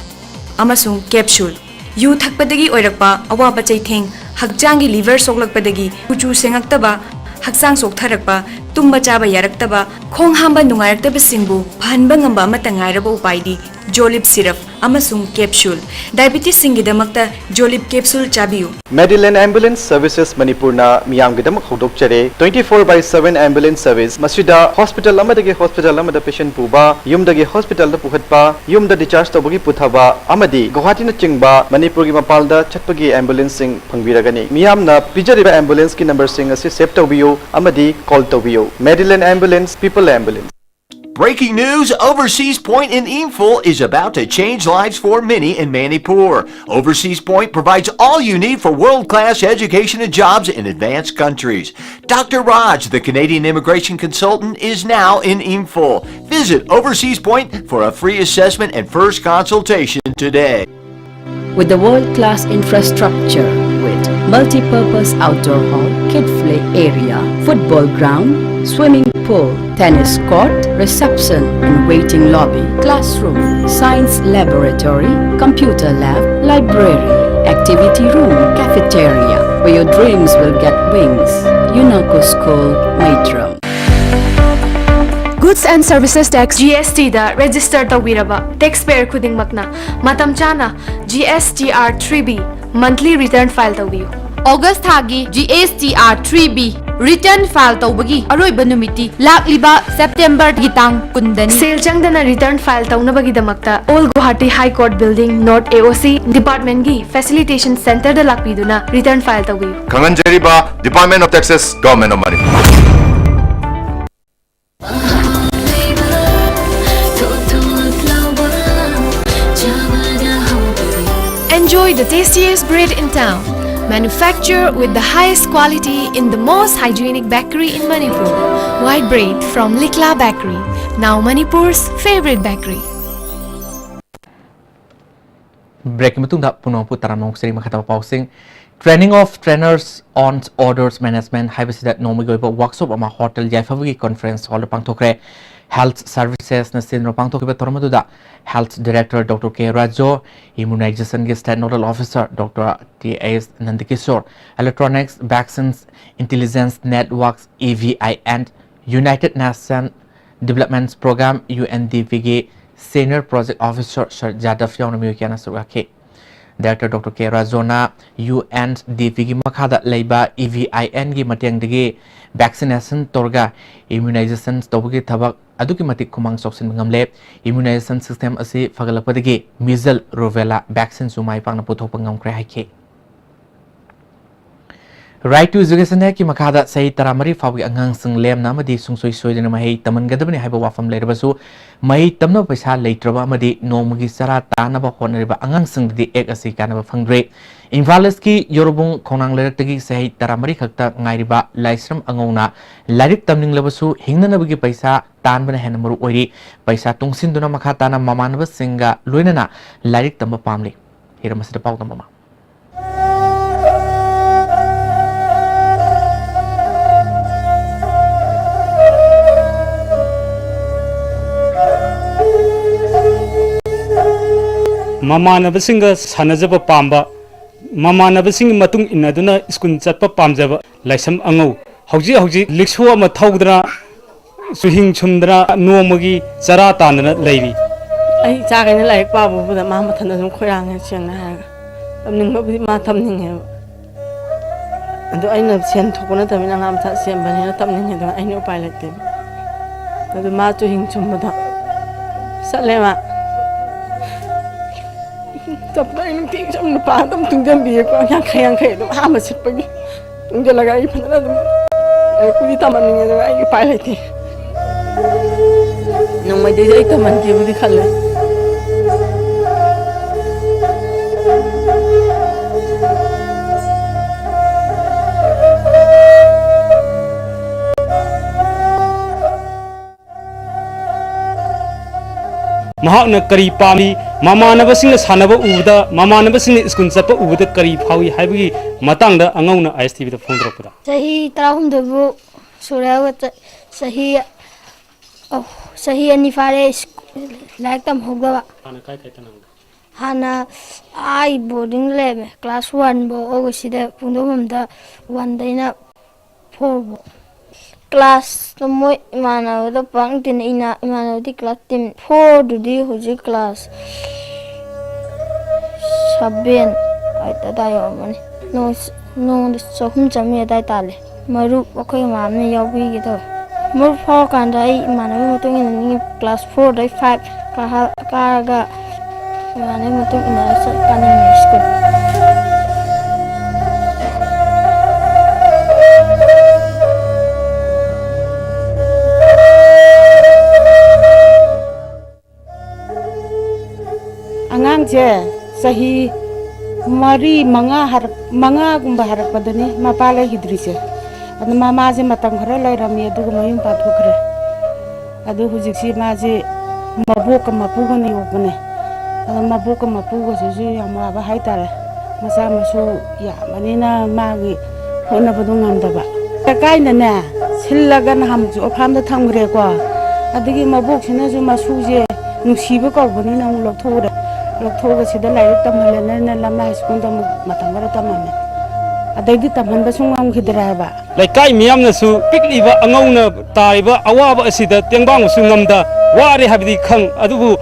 amasung capsule yu thakpadagi oirakpa awaba chaitheng hakjangi liver soklakpadagi kuchu sengaktaba haksang soktharakpa tumba chaba yaraktaba khong hamba nungairakta singbu phanba ngamba amata ngairaba upaidi Jolip syrup amasung capsule diabetes singidamakta Jolip capsule chabiu Medillion Ambulance Services Manipurna miyamgidamak hodokchare 24/7 ambulance service masida hospital amadagi hospital amada patient puba yumdagi hospital da puhatpa yumda discharge tobagi puthaba amadi Guwahati na chingba Manipur gi mapalda chatpagi ambulance sing phangbiragani miyamna pijariba ambulance ki number sing asi save tobiyo amadi call tobiyo Medillion Ambulance People Ambulance. Breaking news, Overseas Point in Imphal is about to change lives for many in Manipur. Overseas Point provides all you need for world-class education and jobs in advanced countries. Dr. Raj, the Canadian immigration consultant, is now in Imphal. Visit Overseas Point for a free assessment and first consultation today. With the world-class infrastructure with multi-purpose outdoor hall, kid play area, football ground, swimming pool, tennis court, reception and waiting lobby, classroom, science laboratory, computer lab, library, activity room, cafeteria, where your dreams will get wings. UNACO School, Maitram. Goods and Services Tax GST da register tawiraba taxpayer khuding makna matam chana GSTR 3B monthly return file tawiyu August thagi GSTR 3B return file tawbagi aroiba numiti lakliba September gitang kundani sale changdana return file tawnabagi damakta All Guwahati High Court Building North AOC Department gi Facilitation Center da lakpiduna return file tawiyu Kanganjariba Department of Taxes Government of Manipur. Enjoy the tastiest bread in town. Manufactured with the highest quality in the most hygienic bakery in Manipur. White bread from Likla Bakery, now Manipur's favorite bakery. Break matungda puno pu taramong seri makata pausing training of trainers on orders management haibasida nomi goiba workshop ama hotel jaifawagi conference hall pangthokre health services na sinro pangthokbe tormaduda health director Dr. K Rajo immunization ge state nodal officer Dr. T.S. Nandikishore electronics vaccines intelligence networks EVI and United Nations Development Program UNDP Senior Project Officer Sir Jadav Yaunamiyana Surake. Director Dr. K. Razona UNDP gi makhada leiba EVIN gi mateng digi vaccination torga immunization tawgi thabak aduki matik kumang soksin ngamle immunization system asi fagalapodagi measles rubella vaccine sumai pangna puthok pangam kre haike. Right to education है कि मखादा सही तरामरी फावी अंगांग संग लेम ना मदी सुंगसोई सोइदन मही तमन गदबनी हाइबा वाफम लेरबसु मही तमनो पैसा लेत्रबा मदी नोमगी सरा तानबा होनरिबा अंगांग संग दि एक असि कानबा फंग्रे इन्फालिस की योरबुंग खोनांग लेरक्तगी सही तरामरी खक्ता ngairiba लाइस्रम अंगौना लारिक तमनिंगलबसु हिंगनबगी पैसा तानबना हेन मरु ओइरी पैसा तुंगसिनदुना मखा ताना ममानब सिंगा लोइनना लारिक तंबा पामले हिरमसद पाउ तंबा Mamanabasing Sanazaba Pamba, Mamanabasing Matung in Aduna Skun Chapa Pamjava, like some Ango, Hoji, Lixua Matodra, Suhing Chundra, Nuomogi, Saratan, lady. I talking like Babu with a mamma and Kurang and Shanghai. I'm nobody mataming him. And I know Sian Tokonata and I'm Tassian, but I'm taming him. I know pilot him. The matter him to Mada Salema. Tập lại những tiếng trong nó phá tâm tung chân bìa có nhang khay nó ham mà xịt bagi tung chân là cái phần đó cứ đi tâm mình rồi anh phải lại thì nhưng mà đây tâm mình kia đi khăn lại Mahakna kari pami mamanabasing sanaba uda mamanabasing skun chapa uda kari phawi haibagi matangda angauna ISTV da phone dropda sahi tarahum debu surawa sahi sahi ani fare like tam hogaba ana kai tanang hana ai boarding lebe class 1 bo ogosida pundumda 1 daina 4 bo class the moi mana the pang tin ina mana di class tim 4 du di hoji class 7 ai ta da yo mani no so hum chami dai ta le maru okoi ma me yaw bi gi to mur pho kan dai mana me to ni class 4 dai 5 ka ga mana me to ina sa kan ni school sahi mari manga gumba harak padani mapala hidrise adu mama je matang khara lai rami adu mayum pa thokre adu hujiksi ma je mabok mapu gani opne adu mabok mapu go je yama ba haitare masa masu ya manina magi hona badung amdaba kai na na sillagan hamju ophamda thamgre ko adigi mabok sina ju masu je nusiba ko bani na lokthore lokthore sida lai tamhalena na lama school da matangara tamane adagi tamhanba sungam khidra ba lai kai miyam na su pikliba angauna taiba awaba asida tengbang su ngamda wari habdi khang adubu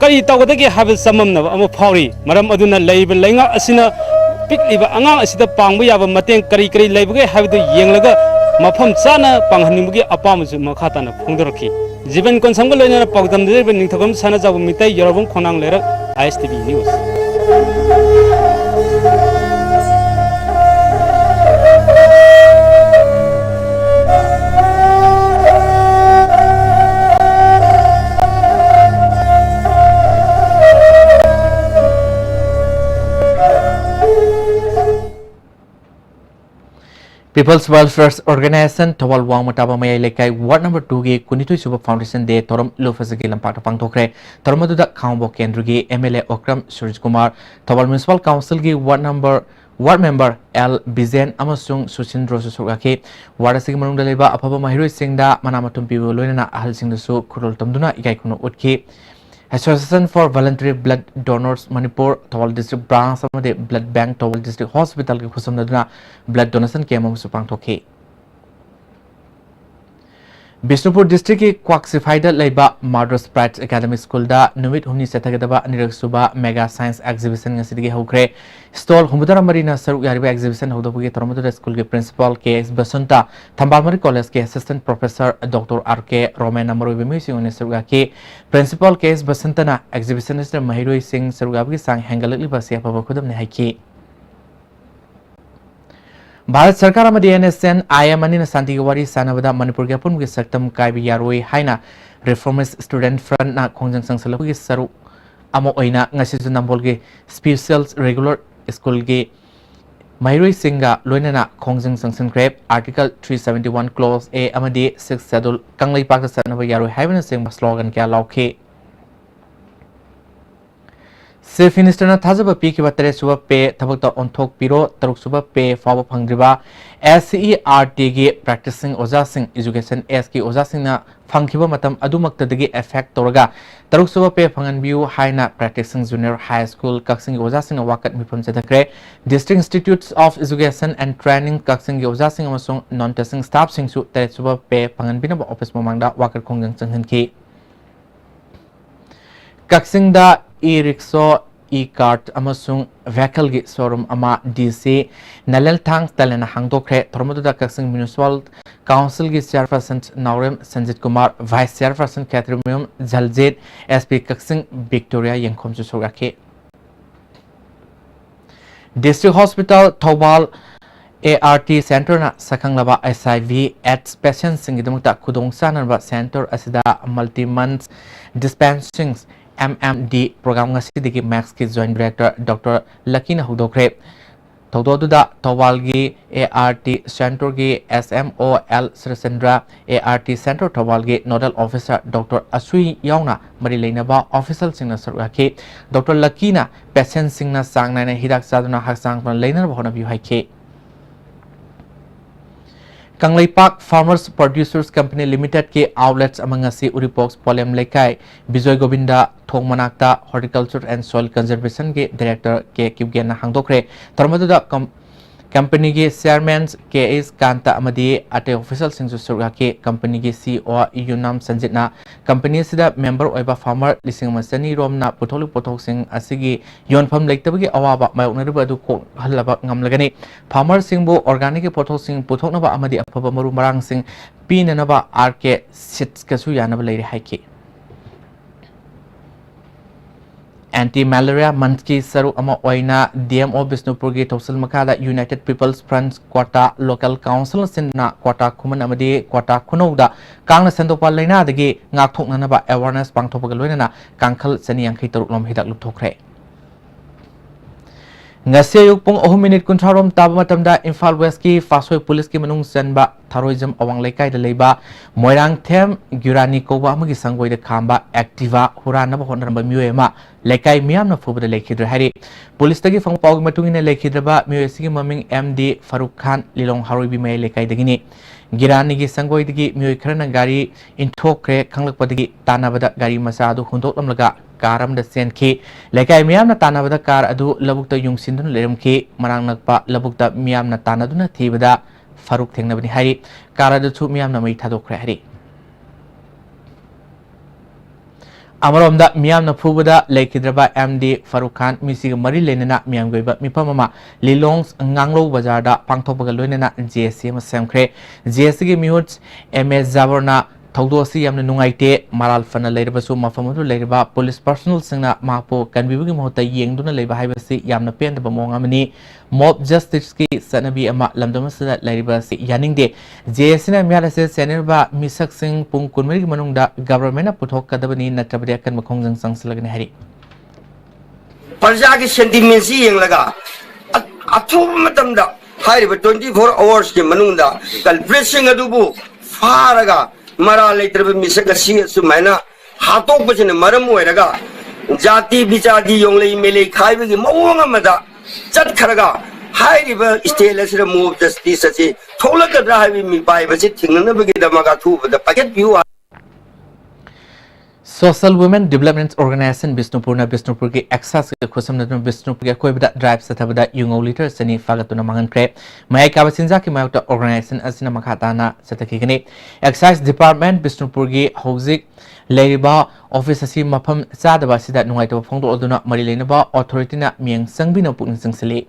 kari tawdagi habil samamna ama phawri maram aduna leiba lenga asina pikliba angang asida pangba yaba mateng kari leibage habdu yenglaga mafam chana panghanimbugi apamusu makhatana phongdorki जीवन कौन लोना पगदम निथम साना जाब मित यरबम खोनांग लेर ISTV news People's Welfare Organization Thawal Wang Mataba Mayai Lekai Ward number 2 gi Kunitui Suba Foundation Day Torom Lufasagi Lampata Pangtokre Tormaduda Kambo Kendrugi MLA Okram Suraj Kumar Thawal Municipal Council gi Ward member L Bizen Amasung Suchindro Susugaki Ward Asigi Manungda Leba Apaba Mahirui Singda Manamatum Pibu Loina Ahal Singdusu Kurul Tamduna Igaikuno Utki Association for Voluntary Blood Donors Manipur Thawal District Branch Amade Blood Bank Thawal District Hospital ki Khusumduna Blood Donation Camp Supang Toki Bishnupur District ki Quaxified Leba Madras Pride Academy School da Numit Humni Setagadaba Nirak Suba Mega Science Exhibition Ngasidi Hokre Stall Humudara Marina Saru Yariba Exhibition Hodabugi Toromadu School ki Principal KS Basanta Tambalmari College ki Assistant Professor Dr. RK Romana Marubi Musi Unesuga ki Principal KS Basantana Exhibitionist Mahirui Singh Sarugabi Sang Hangalili Basia Pabakudam Nehaki Bharat सरकार अमदी NSN IM अनि शान्ति वारी सानबदा मणिपुर के पुन के सक्तम काइबि यारोइ हाइना reformist student front ना खोंजंग संसलप के सरू Amo ओइना ngasi नम्बोल के स्पेशल रेगुलर स्कूल के महिरोइ सिंगा लोइना खोंजंग संसन क्रेप आर्टिकल 371 क्लॉज A अमदी 6 शेड्यूल कंगलै पाक सनब यारोइ हाइबन सिंग स्लोगन क्या लाउखे Chief Minister na thajaba pi ki batare suba pe thabakta onthok piro taruk suba pe fawa phangriba SCERT gi practicing oja sing education S ki oja sing na phangkhiba matam adumakta dagi effect toraga taruk suba pe phangan biu haina practicing junior high school kaksing gi oja sing na wakat mifam chadakre district institutes of education and training kaksing gi oja sing amasung non teaching staff sing su tare suba pe phangan bina office mamangda wakat khongjang changhan ki kaksing da e-rickshaw e-cart amasung vehicle gi showroom ama DC Nalel Thang Talena Hangdokre Tormoda Kaksing Municipal Council gi Chairperson Naurem Sanjit Kumar Vice Chairperson Catherine Jaljet SP Kaksing Victoria Yengkhom Susogake District Hospital Thobal ART Center na sakanglaba SIV AIDS patients singidamukta khudong sanarba center asida multi-month dispensing MMD program ngasidigi Max ki Joint Director Dr. Lakina Hudokre Thododuda Thawalgi ART Center gi SMO L Srisendra ART Center Thawalgi Nodal Officer Dr. Asui Yauna Marileinaba Official Singna Sarwaki Dr. Lakina patient singna sangnana hidak saduna haksang pan leiner bahona bi haike Kanglai Park Farmers Producers Company Limited के outlets among us Uripox Polem Lekai Bijoy Govinda Thongmanakta Horticulture and Soil Conservation के Director के Kibgena Hangdokre Tormaduda Company के Chairman के is Kanta Amadi Ate Official Singsu Surga के Company के CEO Yunam Sanjitna Company sida member oiba farmer lising masani romna potolu potok sing asigi yonpham lektabagi awaba mayoknariba adu ko halaba ngamlagani farmer singbu organic potok sing potoknaba amadi afaba maru marang sing pinanaba RK sits kasu yanaba leire haiki Anti-malaria month ki saru ama oina DMO Bishnupur gi Tawsil Makada United People's Front Kwata Local Council sinna Kwata Khuman amadi Kwata Khunouda Kangna Sandopa Laina dagi ngak thokna ba awareness pangthopaga loina kangkhal sani yangkhai taruk lom hidak lupthokre ngase yuk pung 3 minute kunthrom taba matamda Imphal West ki Fasoi Police ki manung sanba Tharoijam awang laikai da leiba Moirang Them Gurani koba amagi sangoi da khamba Activa Hurana ba honarba miyoema laikai miyamna fuba da lekhidra hari Police tagi fang pawg matungina lekhidra ba miyoesi ki maming MD Farooq Khan Lilong Haroibi mai laikai dagini Girani gi sangoi dagi miyoy kharana gari inthokre khanglakpa dagi tanabada gari masa adu hundok lamlaga karam da senki laikai miyamna tanabada kar adu labukta yungsindun leremki marang nakpa labukta miyamna tanaduna thibada Farooq Thengnabani hari karada chu miyamna mai thadokre hari Amaromda miyamna phubada lekhidraba MD Farooq Khan misiga mari lenana miyamgoiba mipamama Lilongs Nganglo Bazar da pangthopaga loinana JSC ma semkhre JSC gi mihut MS Zaborna Thaudosi yamna nungaite maral fana leirbasu mafamudu leirba police personnel singna mapo kanbibugi mohta yengduna leiba haibasi yamna pendaba mongamani mob justice ki sanabi ama lamdamasada leiribasi yaningde JSC na mialase senerba misak sing pung kunmeri manungda government na puthok kadabani natrabadi akan makhongjang sangsalagani hari parja ki sentiments yenglaga athuba matamda 24 hours के मनुंदा कल्प्रेसिंग अदुबु फारगा मरा लेत्रब मिसक सी सुमैना हातोक बचने मरम होयरगा जाति बिचादी योंगले मेले खाइबगी मवंग अमदा चट खरगा हाइरिब स्टेल असर मूव जस्टिस असे थोलकद्रा हाइबि मिपाइ बसे थिंगनबगी दमगा थुबदा पैकेट व्यू Social Women Development Organization Bisnupur की एक्सास के खुसम नदुन बिष्णुपुर के कोई बड़ा ड्राइव सथबदा युंगो लीटर सनी फागतुना मांगन क्रे मय का बसिंजा की मायक ऑर्गेनाइजेशन असिना मखाताना सतकीगने एक्साइज डिपार्टमेंट बिष्णुपुर की हौजिक लेरिबा ऑफिस असि मफम चादबा सिदा नुंगाइतो फोंदो अदुना मरि लेनबा अथॉरिटीना मियंग संगबिनो पुकनिंग संगसले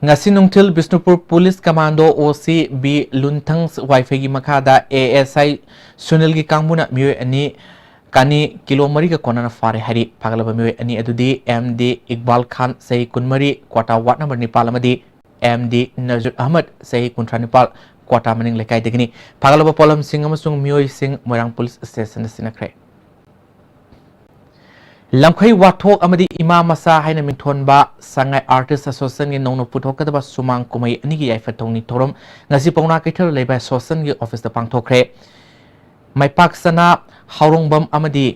ngasi nungthil Bisnupur Police Commando OC B Luntang Wifi gi makada ASI Sunil gi kangbuna myoy ani kani kilomari ga konana fare hari pagalaba myoy ani adudi MD Iqbal Khan sei kunmari kwata wat number nipal amadi MD Nazir Ahmad sei kuntra nipal kwata maning lekai degini pagalaba polam sing amasung myoy sing Moirang Police Station sinakre Lamkhai wathok amadi ima masa haina mingthonba sangai artist association gi nongno puthokadaba sumang kumai ani gi yaifatongni thorom ngasi pawna kaithar leiba association gi office da pangthokre maipak sana haurongbam amadi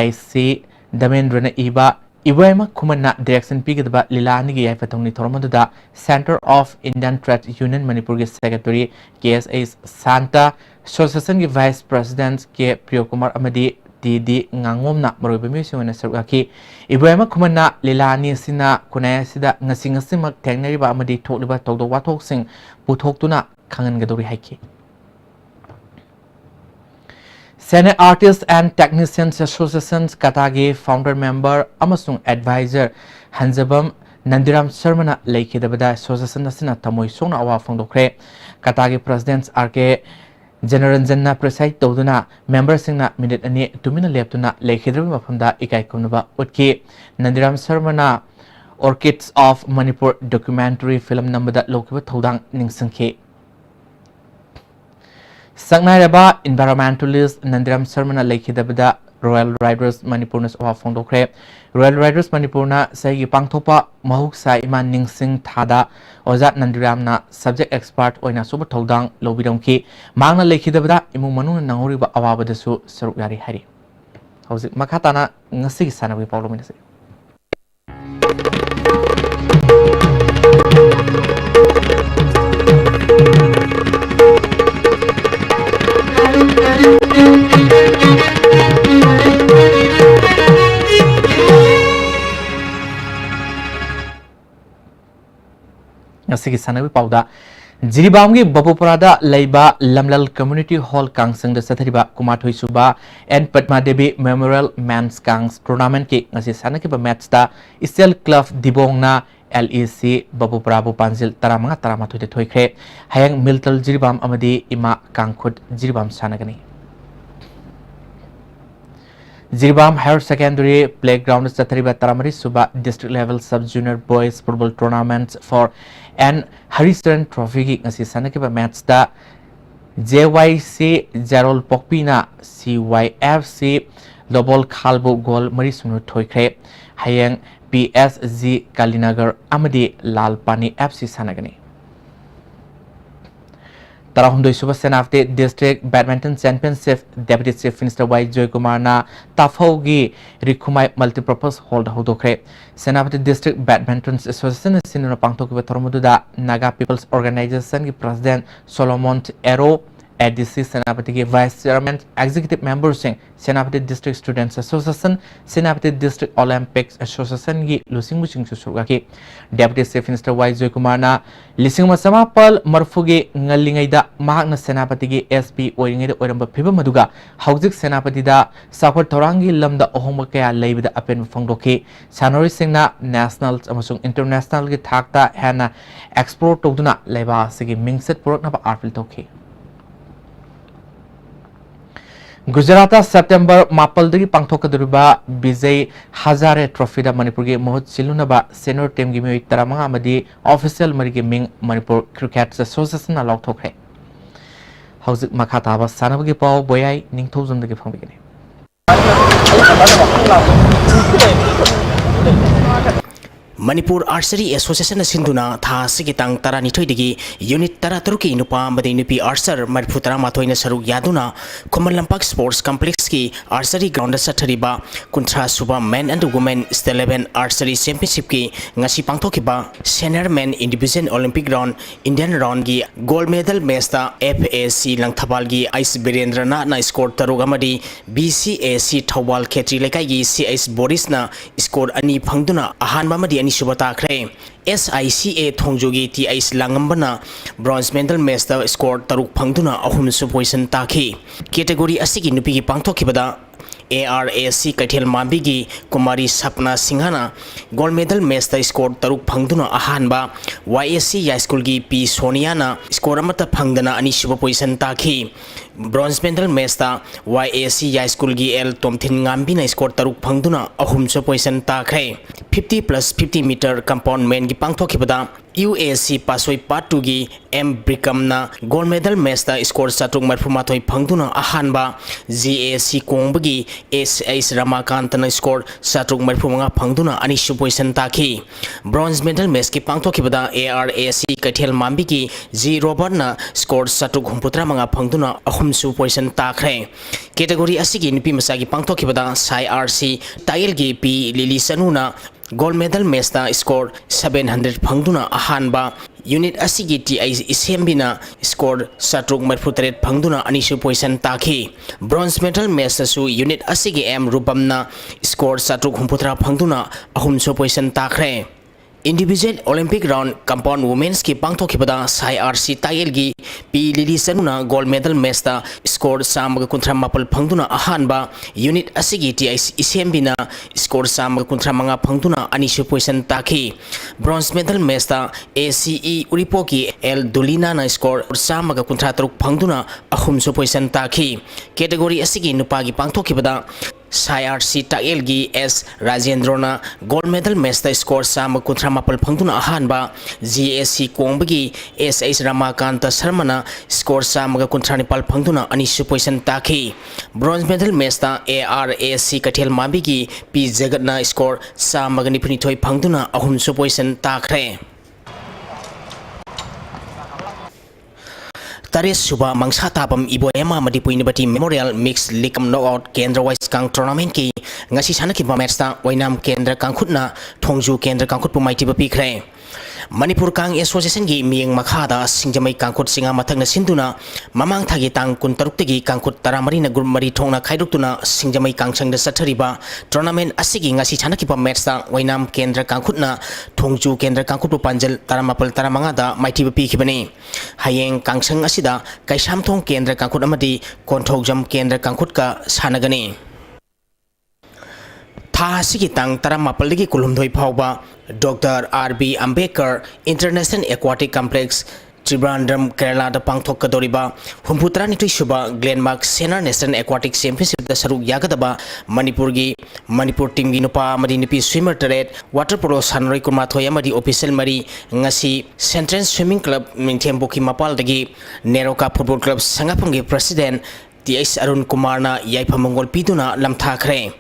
IC Damendrana iba iwaima khumanna direction pigidaba lila ani gi yaifatongni thorom aduda Center of Indian Trade Union Manipur gi secretary KSA Santa association gi vice president K Priyakumar amadi Didi ngangomna maroiba musing sarukaki ibrahima khumana lilani sina kunaya sida ngasimak tengnariba amadi thokliba tawdo wathok sing puthoktuna khangangadori haiki Senate Artists and Technicians Associations Katagi founder member amasung advisor Hanjabam Nandiram Sharmana leikidabada association asina tamoi songna awa phangdokre Katagi presidents RK Generanjanna preside toduna members singna minute ani tumina leptuna lekhidrabi mafamda ikai kumnaba utki Nandiram Sharmana Orchids of Manipur documentary film number lokiba thodang ningsangkhe Sangnaraba environmentalist Nandiram Sharmana lekhidabada Royal Riders Manipur nas owa phongdokre Royal Riders Manipur na saigi pangthopa mahuksa iman ningsing thada Ozat Nandiramna subject expert oina suba thodang lobidongki mangna lekhidabada imung manuna nangoriba awabadasu saruk yari hari hauzik makhatana ngasi sanawi pawlominase Ngasigi sanawi pauda Jiribamgi Babupurada Laiba Lamlal Community Hall Kangsang da Sathariba Kumathoi Suba and Padma Devi Memorial Men's Kangs Tournament ki ngasi sanaki ba match da Isel Club Dibongna LEC Babupura Bupanjil taramanga taramathoi de thoikre hayang Miltal Jiribam amadi ima Kangkhut Jiribam sanagani Jiribam Higher Secondary Playground Sathariba Taramari Suba District Level Sub Junior Boys Football Tournament for and Harisaran Trophy ki ngasi sanakiba match da JYC Jarol Pokpina CYFC Lobol Khalbo goal mari sunu thoikre hayang PSG Kalinagar amadi Lalpani FC sanagani Tarahumdoi Suba Senafte District Badminton Championship Deputy Chief Minister Y Joy Kumar na Tafaugi Rikumai Multipurpose Hall Hodokre Senafte District Badminton Association Sinuna Pangtoki Tormuda Naga People's Organization ki President Solomon Ero ADC Senapati ki Vice Chairman Executive Member Singh Senapati District Students Association Senapati District Olympics Association ki Lusing Muching Susurgaki Deputy Chief Minister Y Joy Kumar na Lising Masamapal Marfugi Ngalingai da Mahakna Senapati ki SP Oringai da Oramba Piba Maduga Haujik Senapati da Sakwar Torangi Lamda Ohoma Kaya Laibida Apen Fangdoki Sanori Singh na National Amasung International ki Thakta Hana Export Toduna Laiba Sigi Mingset Purok Napa Arfil Toki Gujarat September Mapaldagi Pangthokaduriba Bijay Hazare Trophy da Manipur gi Mohot Silunaba Senior Team gi Myoy Taramanga amadi Official Marigi Ming Manipur Cricket Association na Lokthokre Hauzik Makhataba Sanabagi Pau Boyai Ningthozum dagi Phongbigini Manipur Archery Association Sinduna Tha Sikitang Taranitoidigi Unit Taratuki Nupa Nupi Archer Marputara Matoina Saru Yaduna Kumalampak Sports Complex ki Archery Ground Satariba Kuntra Suba Men and Women Steleven Archery Championship ki Ngasi Pangtokiba Senior Men in Division Olympic Round Indian Round gi Gold Medal Mesta FAC Langthabal gi Ice Birendrana na score Tarugamadi BCAC Thawal Khetri Lekai gi CS Boris na score ani phangduna ahan mamadi ani subata khre SICA Thongjogi TI Langambana bronze medal match da score taruk phangduna ahum su position takhi category asigi nupi gi pangthokibada ARAC Kaithel Mambigi Kumari Sapna Singhana gold medal match da score taruk phangduna ahanba YSC High School gi P Soniana score amata phangdana ani suba position takhi bronze medal match da YAC High School gi L Tomthin Ngambina score taruk phangduna ahum su position takhe 50 plus 50 meter compound men gi pangthokibada UAC Pasoi Part 2 gi M Brikamna gold medal match da score satruk marfumathoi phangduna ahanba GAC Kongbagi S Ramakant na score satruk marfumanga phangduna ani su position takhi bronze medal match ki pangthokibada ARAC Kaithel Mambi ki G Robert na score satruk humputra manga phangduna ahum su position takhre category asigi nupi masagi pangthokibada Sai RC Tail gi P Lili Sanuna gold medal match da score 700 phangduna ahanba unit asigi TI Isembina score satruk marfutret phangduna anisu position takhi bronze medal match su unit asigi M Rupamna score satruk humputra phangduna ahum su position takre individual Olympic round compound women's ki pangthokibada Sai RC Tail gi P Lili Sanuna gold medal match da score samga kuntra mapal phangduna ahanba unit asigi TI Isembina score samga kuntra manga phangduna anisu position takhi bronze medal match da ACE Uripo ki L Dulina na score samga kuntra taruk phangduna ahum su position takhi category asigi nupa gi pangthokibada Sai RC Tail gi S Rajendrona gold medal match da score sam kuntra mapal phangduna ahanba GAC Kongbagi SH Ramakant Sharmana score sam kuntra nipal phangduna ani su position takhi bronze medal match da ARAC Kaithel Mambi gi P Jagatna score sam nipuni thoi phangduna ahum su position takhre Taris Suba Mangsa Tapam Iboema Madipuinibati Memorial Mixed Likam Knockout Kendra Wise Kang Tournament ki ngasi sanaki matchta Wainam Kendra Kangkhutna Thongju Kendra Kangkhut Pumaiti Bapikre Manipur Kang Association gi Mieng Makhada Singjamai Kangkhut Singa Mathangna Sinduna Mamang Thagi Tang Kuntaruktagi Kangkhut Taramari na Group Mari Thongna Khaiduktuna Singjamai Kangchangda Sathariba Tournament asigi ngasi sanaki matchta Wainam Kendra Kangkhutna Thongju Kendra Kangkhut Panjal Taramapal Taramanga da Maiti Bapikibani Hayeng Kangchang asida Kaisamthong Kendra Kangkhut amadi Konthogjam Kendra Kangkhut ka sanagani Tha sigi tang taramapaligi kulumdoi phawba Dr. R.B. Ambedkar International Aquatic Complex Trivandrum Kerala da pangthokadoriba humputra ni tuisuba Glenmark Senior National Aquatic Championship da saruk yagadaba Manipur team gi nupa amadi nipi swimmer teret water polo sanroi kurmathoi amadi official mari ngasi Central Swimming Club Mingthemboki Mapal dagi Neroka Football Club Sangapung gi President TS Arun Kumar na yaiphamongol piduna lamthakre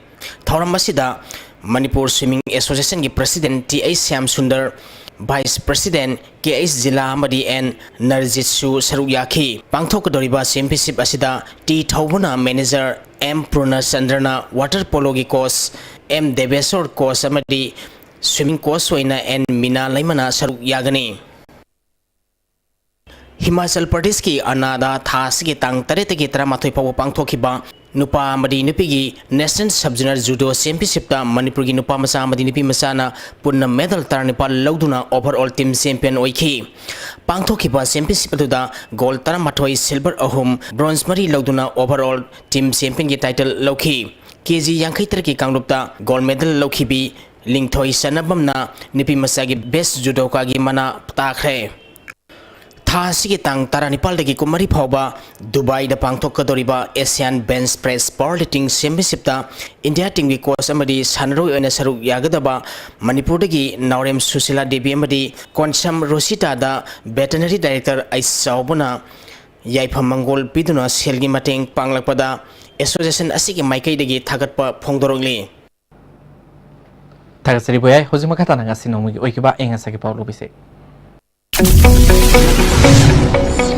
Thoram masida Manipur Swimming Association gi President TS Syam Sundar Vice President KS Zilla Amadi N Narjitsu Saruyaki Pangthokadoriba Championship asida T Thawbana Manager M Purna Chandrana Water Polo gi coach M Devesor coach amadi swimming coach oina N Mina Laimana Saruyagani Himachal Pradesh ki Anada Thas ki tang tarete ki tramathoi paw pangthokiba nupa amadi nupi gi National Sub-Junior Judo Championship ta Manipur gi nupa masa amadi nupi masa na punna medal tarnipa lauduna overall team champion oikhi pangthokiba championship da gold taramathoi silver ahum bronze mari lauduna overall team champion gi title lokhi KG Yankaitar ki kangrupta gold medal lokhibi lingthoi sanabamna nupi masa gi best judoka gi mana takhre Tha sigi tang taranipal dagi kumari phawba Dubai da pangthokadoriba Asian Bench Press Powerlifting Championship ta India team gi coach amadi sanroi oina saruk yagadaba Manipur dagi Naurem Susila Devi amadi Konsam Rosita da Veterinary Director Aisawbuna Yaipha Mangol piduna selgi mateng panglakpada association asigi maikai dagi thagatpa phongdorongli Tagasari boy, Hosimaka Nagasinong, Okiba, Engasaki Paulo Bise.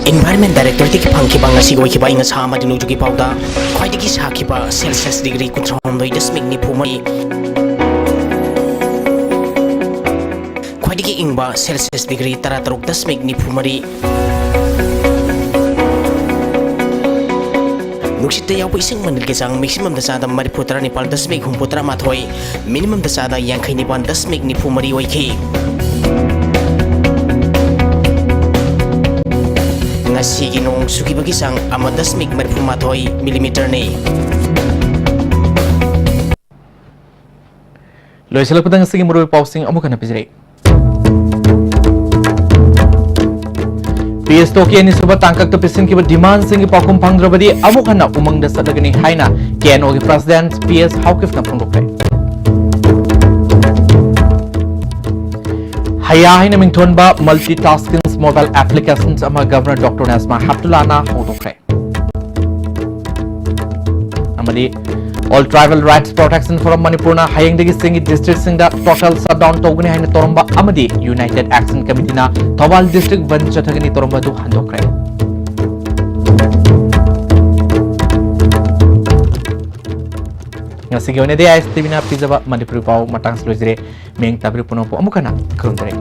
Environment Director Tik Punky Bangasi Okiba in a Sama Dinuki Pauda, quite a Kisakiba, Celsius degree control, just make me Pumari. Quite a Ingba, Celsius degree Taratrok, just make me Pumari. Nuksita yaw ising manilgesang maximum dasada Mariputra Nepal dasmig humputra mathoy minimum dasada yangkai nipan dasmig ni pumari oiki ngasi ginong suki bagisang ama dasmig maripu mathoy millimeter ni Loisala padang sige muro pausing amukan na pizre PS Toki ni suba tangkak to pisin ki demand sing pakum pangdrabadi amukana umang da sadagani haina KNO ki president PS Haukif na pungokre haya haina mingthon ba multitasking mobile applications ama governor Dr. Nasma Habdulana hodokre amadi All Tribal Rights Protection Forum Manipurna hayang dagi singi district singda total shutdown togani haina toromba amadi United Action Committee na Thawal district ban chathagani toromba du handokre ngasi gone de ais tibina pizaba Manipuri pau matang slojire meng tabri puno po amukana krundre